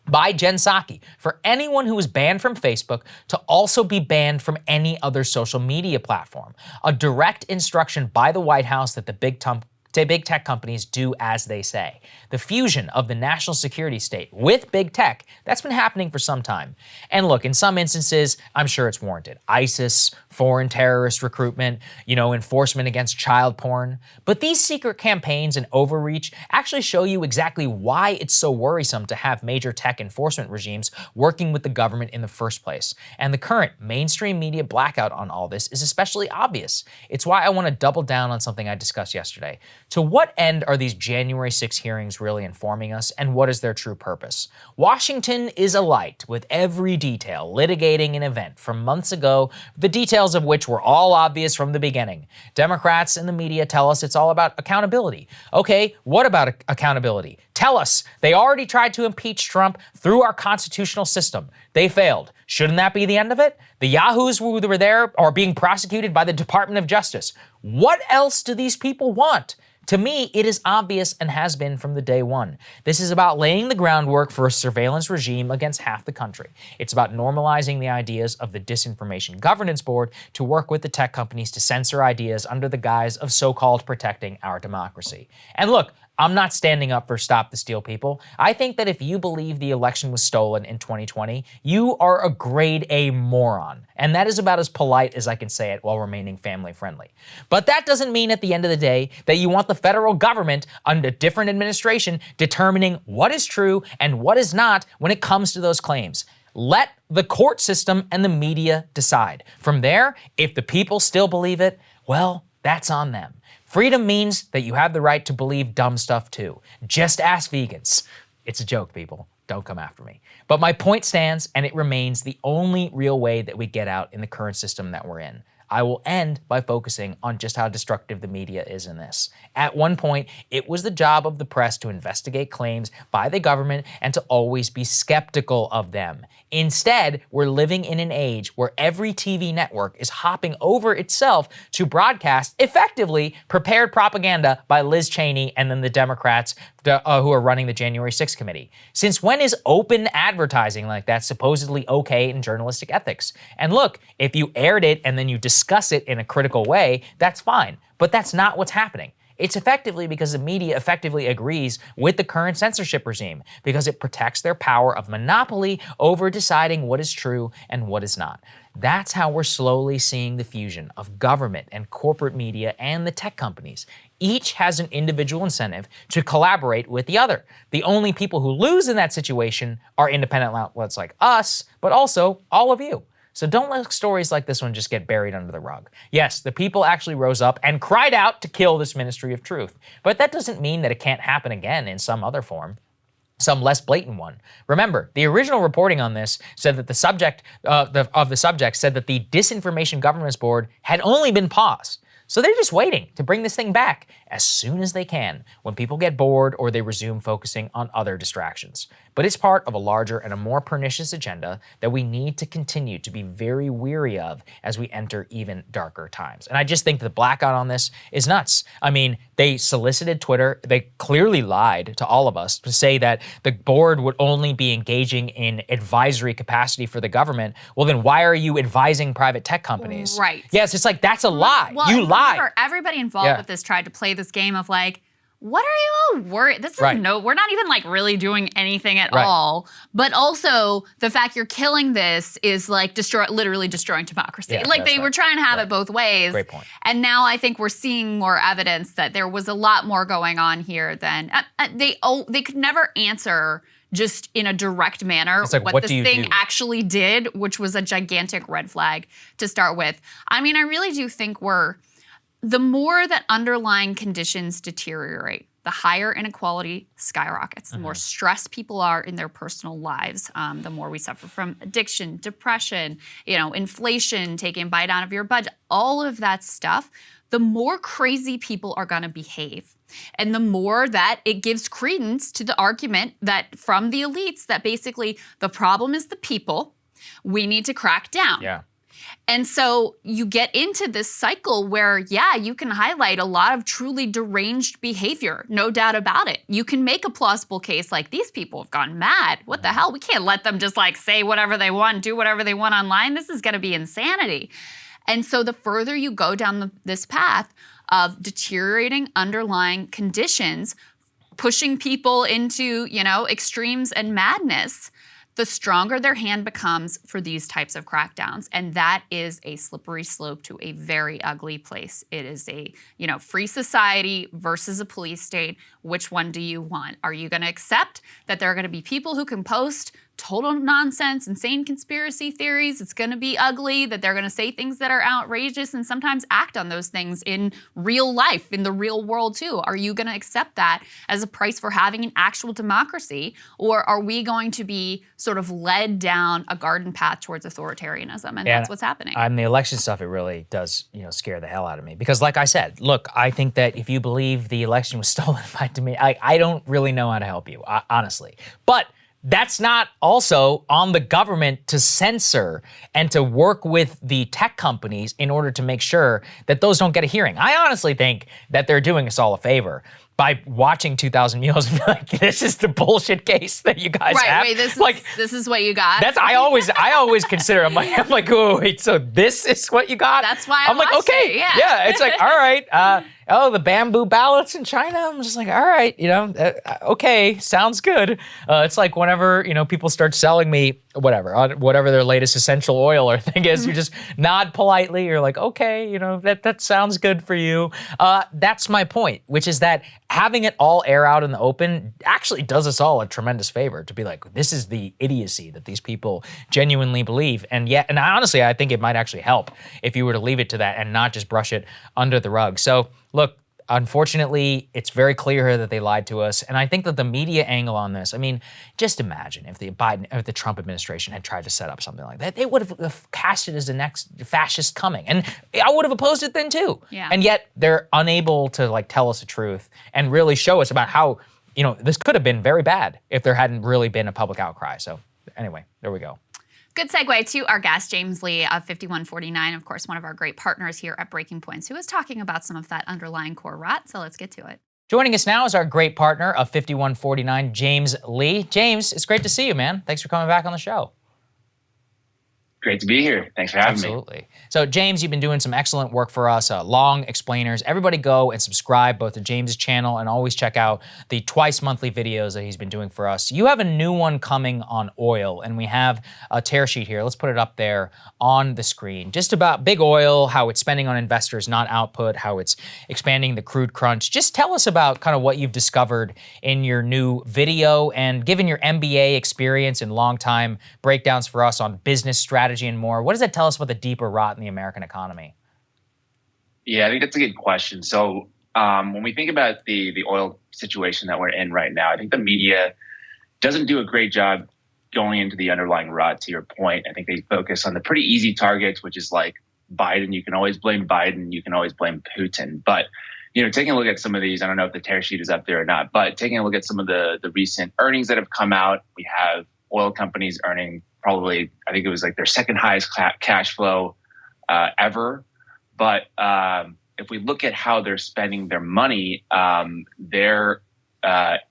by Jen Psaki for anyone who was banned from Facebook to also be banned from any other social media platform. A direct instruction by the White House that the big tech companies do as they say. The fusion of the national security state with big tech, that's been happening for some time. And look, in some instances, I'm sure it's warranted. ISIS, foreign terrorist recruitment, enforcement against child porn. But these secret campaigns and overreach actually show you exactly why it's so worrisome to have major tech enforcement regimes working with the government in the first place. And the current mainstream media blackout on all this is especially obvious. It's why I want to double down on something I discussed yesterday. To what end are these January 6 hearings really informing us, and what is their true purpose? Washington is alight with every detail litigating an event from months ago, the details of which were all obvious from the beginning. Democrats and the media tell us it's all about accountability. Okay, what about accountability? Tell us. They already tried to impeach Trump through our constitutional system. They failed. Shouldn't that be the end of it? The yahoos who were there are being prosecuted by the Department of Justice. What else do these people want? To me, it is obvious and has been from the day one. This is about laying the groundwork for a surveillance regime against half the country. It's about normalizing the ideas of the Disinformation Governance Board to work with the tech companies to censor ideas under the guise of so-called protecting our democracy. And look, I'm not standing up for Stop the Steal people. I think that if you believe the election was stolen in 2020, you are a grade A moron. And that is about as polite as I can say it while remaining family friendly. But that doesn't mean at the end of the day that you want the federal government under a different administration determining what is true and what is not when it comes to those claims. Let the court system and the media decide. From there, if the people still believe it, well, that's on them. Freedom means that you have the right to believe dumb stuff too. Just ask vegans. It's a joke, people. Don't come after me. But my point stands, and it remains the only real way that we get out in the current system that we're in. I will end by focusing on just how destructive the media is in this. At one point, it was the job of the press to investigate claims by the government and to always be skeptical of them. Instead, we're living in an age where every TV network is hopping over itself to broadcast effectively prepared propaganda by Liz Cheney and then the Democrats who are running the January 6th committee. Since when is open advertising like that supposedly okay in journalistic ethics? And look, if you aired it and then you discuss it in a critical way, that's fine. But that's not what's happening. It's effectively because the media effectively agrees with the current censorship regime because it protects their power of monopoly over deciding what is true and what is not. That's how we're slowly seeing the fusion of government and corporate media and the tech companies. Each has an individual incentive to collaborate with the other. The only people who lose in that situation are independent outlets like us, but also all of you. So don't let stories like this one just get buried under the rug. Yes, the people actually rose up and cried out to kill this ministry of truth. But that doesn't mean that it can't happen again in some other form, some less blatant one. Remember, the original reporting on this said that the subject of the subject said that the Disinformation Governance Board had only been paused. So they're just waiting to bring this thing back as soon as they can, when people get bored or they resume focusing on other distractions. But it's part of a larger and a more pernicious agenda that we need to continue to be very weary of as we enter even darker times. And I just think the blackout on this is nuts. I mean, they solicited Twitter. They clearly lied to all of us to say that the board would only be engaging in advisory capacity for the government. Well, then why are you advising private tech companies? Right. Yes, it's like, that's a lie. Well, You lied. remember, everybody involved with this tried to play this game of like, what are you all worried? This is we're not even like really doing anything at all. But also the fact you're killing this is like literally destroying democracy. Yeah, like they were trying to have it both ways. Great point. And now I think we're seeing more evidence that there was a lot more going on here than they could never answer just in a direct manner like, what this thing actually did, which was a gigantic red flag to start with. I mean, I really do think the more that underlying conditions deteriorate, the higher inequality skyrockets. The more stressed people are in their personal lives, the more we suffer from addiction, depression, inflation, taking a bite out of your budget, all of that stuff, the more crazy people are gonna behave. And the more that it gives credence to the argument that from the elites that basically the problem is the people, we need to crack down. Yeah. And so you get into this cycle where, you can highlight a lot of truly deranged behavior, no doubt about it. You can make a plausible case like these people have gone mad. What the hell? We can't let them just like say whatever they want, do whatever they want online. This is going to be insanity. And so the further you go down this path of deteriorating underlying conditions, pushing people into, extremes and madness, the stronger their hand becomes for these types of crackdowns. And that is a slippery slope to a very ugly place. It is a, free society versus a police state. Which one do you want? Are you going to accept that there are going to be people who can post total nonsense, insane conspiracy theories? It's going to be ugly, that they're going to say things that are outrageous and sometimes act on those things in real life, in the real world too. Are you going to accept that as a price for having an actual democracy? Or are we going to be sort of led down a garden path towards authoritarianism? And that's what's happening. On the election stuff, it really does, scare the hell out of me. Because like I said, look, I think that if you believe the election was stolen by me, I don't really know how to help you, honestly. But that's not also on the government to censor and to work with the tech companies in order to make sure that those don't get a hearing. I honestly think that they're doing us all a favor by watching 2,000 Mules and be like, this is the bullshit case that you guys have. Right, this is what you got. That's I always consider. I'm like, oh wait, so this is what you got? That's why I'm like, okay, yeah. It's like, all right. The bamboo ballots in China. I'm just like, all right, okay, sounds good. It's like whenever people start selling me whatever their latest essential oil or thing is, you just nod politely. You're like, okay, that sounds good for you. That's my point, which is that having it all air out in the open actually does us all a tremendous favor to be like, this is the idiocy that these people genuinely believe. And honestly, I think it might actually help if you were to leave it to that and not just brush it under the rug. So look, unfortunately, it's very clear here that they lied to us. And I think that the media angle on this, I mean, just imagine if the Trump administration had tried to set up something like that, they would have cast it as the next fascist coming. And I would have opposed it then too. Yeah. And yet they're unable to like tell us the truth and really show us about how, this could have been very bad if there hadn't really been a public outcry. So anyway, there we go. Good segue to our guest, James Lee of 5149, of course, one of our great partners here at Breaking Points, who is talking about some of that underlying core rot. So let's get to it. Joining us now is our great partner of 5149, James Lee. James, it's great to see you, man. Thanks for coming back on the show. Great to be here. Thanks for having me. Absolutely. So, James, you've been doing some excellent work for us, long explainers. Everybody go and subscribe both to James's channel and always check out the twice monthly videos that he's been doing for us. You have a new one coming on oil, and we have a tear sheet here. Let's put it up there on the screen. Just about big oil, how it's spending on investors, not output, how it's expanding the crude crunch. Just tell us about kind of what you've discovered in your new video, and given your MBA experience and long-time breakdowns for us on business strategy and more, what does that tell us about the deeper rot in the American economy? Yeah, I think that's a good question. So when we think about the oil situation that we're in right now, I think the media doesn't do a great job going into the underlying rot, to your point. I think they focus on the pretty easy targets, which is like Biden. You can always blame Biden. You can always blame Putin. But, taking a look at some of these, I don't know if the tear sheet is up there or not, but taking a look at some of the recent earnings that have come out, we have oil companies earning probably, I think it was like their second highest cash flow ever. But if we look at how they're spending their money, their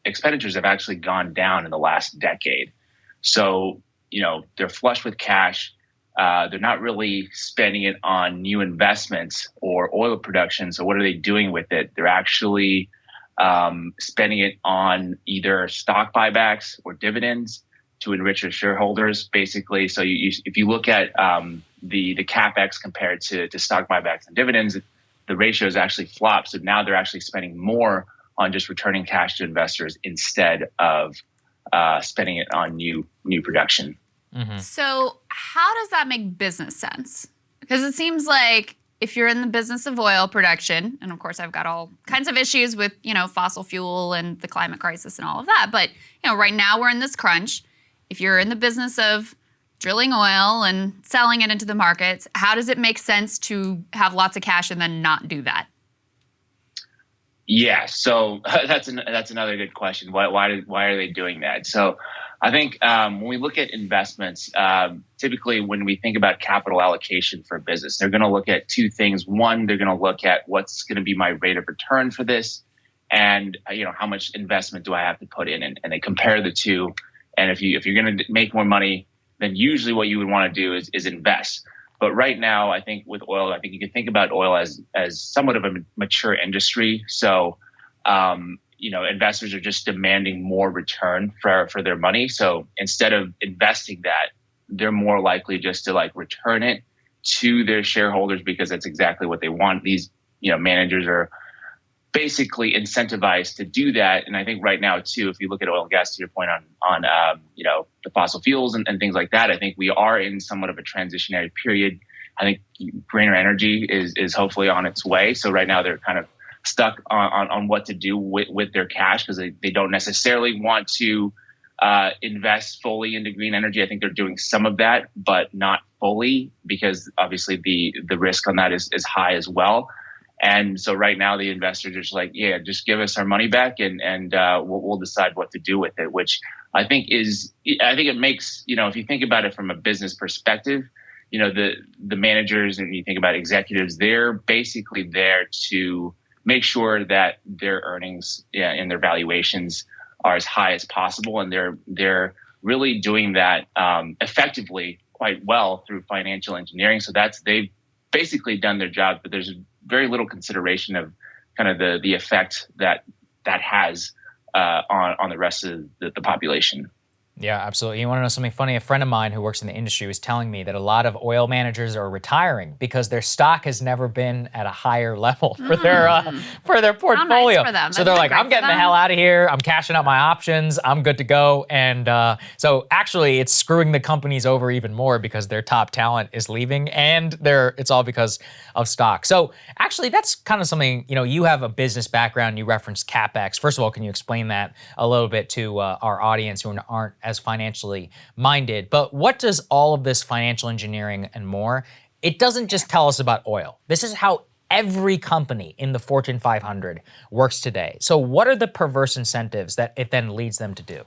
expenditures have actually gone down in the last decade. So, they're flush with cash. They're not really spending it on new investments or oil production. So what are they doing with it? They're actually spending it on either stock buybacks or dividends to enrich their shareholders, basically. So if you look at the CapEx compared to stock buybacks and dividends, the ratio is actually flopped. So now they're actually spending more on just returning cash to investors instead of spending it on new production. Mm-hmm. So how does that make business sense? Because it seems like if you're in the business of oil production, and of course I've got all kinds of issues with, fossil fuel and the climate crisis and all of that, but, right now we're in this crunch. If you're in the business of drilling oil and selling it into the markets, how does it make sense to have lots of cash and then not do that? Yeah, so that's another good question. Why are they doing that? So I think when we look at investments, typically when we think about capital allocation for a business, they're going to look at two things. One, they're going to look at what's going to be my rate of return for this, and how much investment do I have to put in, and they compare the two. And if you're going to make more money, then usually what you would want to do is invest. But right now, I think with oil, I think you can think about oil as somewhat of a mature industry. So, investors are just demanding more return for their money. So instead of investing that, they're more likely just to return it to their shareholders because that's exactly what they want. These, managers are basically incentivized to do that. And I think right now too, if you look at oil and gas, to your point on the fossil fuels and things like that, I think we are in somewhat of a transitionary period. I think greener energy is hopefully on its way. So right now they're kind of stuck on what to do with their cash because they don't necessarily want to invest fully into green energy. I think they're doing some of that, but not fully because obviously the risk on that is high as well. And so right now the investors are just like, yeah, just give us our money back and we'll decide what to do with it, which I think it makes, if you think about it from a business perspective, the managers and you think about executives, they're basically there to make sure that their earnings and their valuations are as high as possible. And they're really doing that effectively quite well through financial engineering. So they've basically done their job, but there's very little consideration of kind of the effect that has on the rest of the population. Yeah, absolutely. You want to know something funny? A friend of mine who works in the industry was telling me that a lot of oil managers are retiring because their stock has never been at a higher level for their portfolio. How nice for them. So That's they're been like, great I'm for getting the them. hell out of here. I'm cashing out my options. I'm good to go. And so actually, it's screwing the companies over even more because their top talent is leaving, and it's all because of stock. So actually, that's kind of something, you have a business background. You referenced CapEx. First of all, can you explain that a little bit to our audience who aren't as financially minded? But what does all of this financial engineering and more, it doesn't just tell us about oil. This is how every company in the Fortune 500 works today. So what are the perverse incentives that it then leads them to do?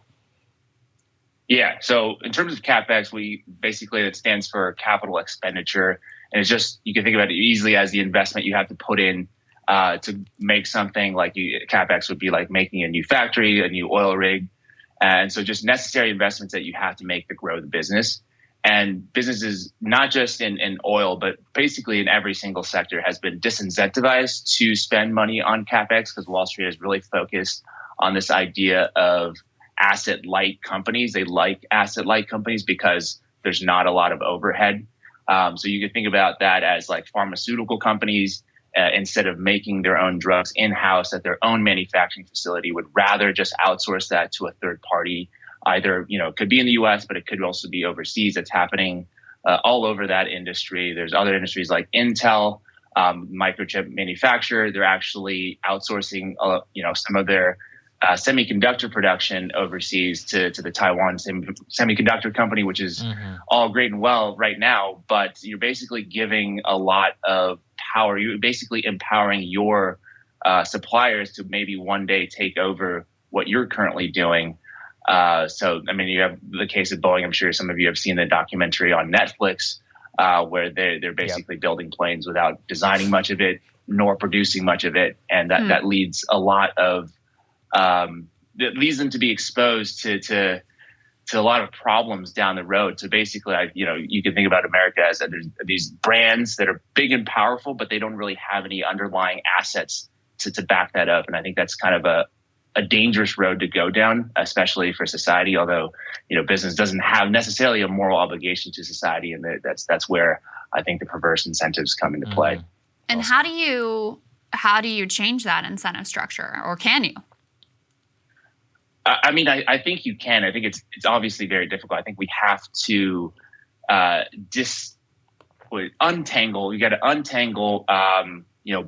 Yeah. So in terms of CapEx, it stands for capital expenditure. And it's just, you can think about it easily as the investment you have to put in to make something. Like CapEx would be like making a new factory, a new oil rig. And so just necessary investments that you have to make to grow the business. And businesses, not just in oil, but basically in every single sector, has been disincentivized to spend money on CapEx because Wall Street is really focused on this idea of asset-light companies. They like asset-light companies because there's not a lot of overhead. So you can think about that as like pharmaceutical companies, instead of making their own drugs in-house at their own manufacturing facility, would rather just outsource that to a third party. Either, it could be in the US, but it could also be overseas. It's happening all over that industry. There's other industries like Intel, microchip manufacturer. They're actually outsourcing, some of their semiconductor production overseas to the Taiwan Semiconductor Company, which is all great and well right now. But you're basically giving a lot of power. You're basically empowering your suppliers to maybe one day take over what you're currently doing. You have the case of Boeing. I'm sure some of you have seen the documentary on Netflix, where they're basically building planes without designing much of it, nor producing much of it. And that leads a lot of, that leads them to be exposed to a lot of problems down the road. So basically, you can think about America as there's these brands that are big and powerful, but they don't really have any underlying assets to back that up. And I think that's kind of a dangerous road to go down, especially for society. Although, business doesn't have necessarily a moral obligation to society, and that's where I think the perverse incentives come into play. And also, how do you change that incentive structure, or can you? I think you can. I think it's obviously very difficult. I think we have to untangle. You got to untangle,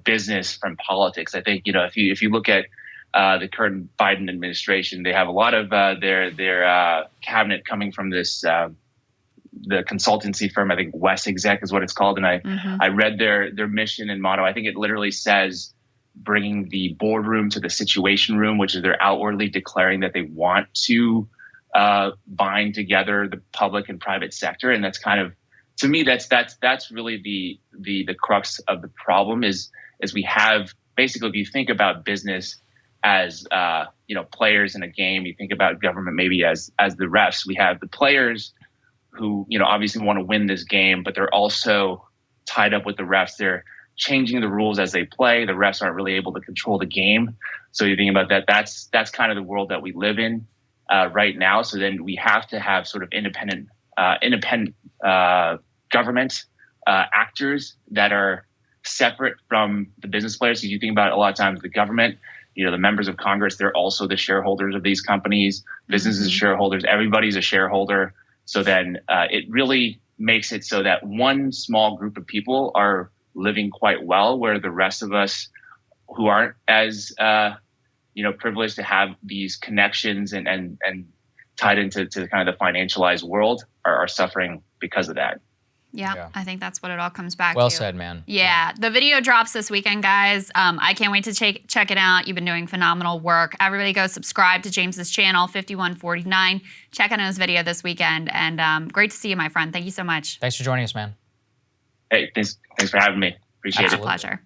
business from politics. I think if you look at the current Biden administration, they have a lot of their cabinet coming from this the consultancy firm. I think West Exec is what it's called. And I read their mission and motto. I think it literally says, bringing the boardroom to the situation room, which is they're outwardly declaring that they want to bind together the public and private sector. And that's kind of, to me, that's really the crux of the problem is we have basically, if you think about business as players in a game, you think about government maybe as the refs. We have the players who obviously want to win this game, but they're also tied up with the refs. They're changing the rules as they play. The refs aren't really able to control the game. So you think about that. That's kind of the world that we live in right now. So then we have to have sort of independent government actors that are separate from the business players. So you think about it, a lot of times the government, the members of Congress, they're also the shareholders of these companies. Businesses, shareholders, everybody's a shareholder. So then it really makes it so that one small group of people are living quite well, where the rest of us who aren't as privileged to have these connections and tied into kind of the financialized world are suffering because of that. Yeah, I think that's what it all comes back to. Well said, man. Yeah, the video drops this weekend, guys. I can't wait to check it out. You've been doing phenomenal work. Everybody go subscribe to James's channel, 5149. Check out his video this weekend. And great to see you, my friend. Thank you so much. Thanks for joining us, man. Hey, thanks for having me. Appreciate it. Pleasure.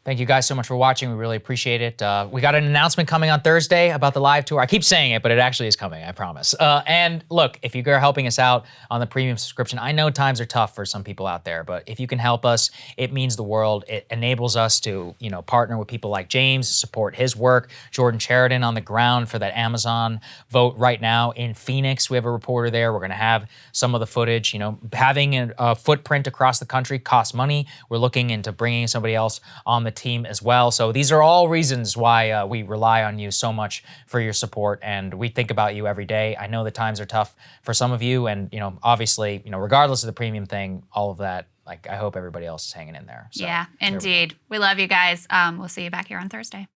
Thank you guys so much for watching. We really appreciate it. We got an announcement coming on Thursday about the live tour. I keep saying it, but it actually is coming, I promise. And look, if you are helping us out on the premium subscription, I know times are tough for some people out there, but if you can help us, it means the world. It enables us to, partner with people like James, support his work. Jordan Sheridan on the ground for that Amazon vote right now in Phoenix. We have a reporter there. We're going to have some of the footage. Having a footprint across the country costs money. We're looking into bringing somebody else on the team as well. So these are all reasons why we rely on you so much for your support, and we think about you every day. I know the times are tough for some of you, and obviously, regardless of the premium thing, all of that, like, I hope everybody else is hanging in there. So, yeah, indeed. We love you guys. We'll see you back here on Thursday.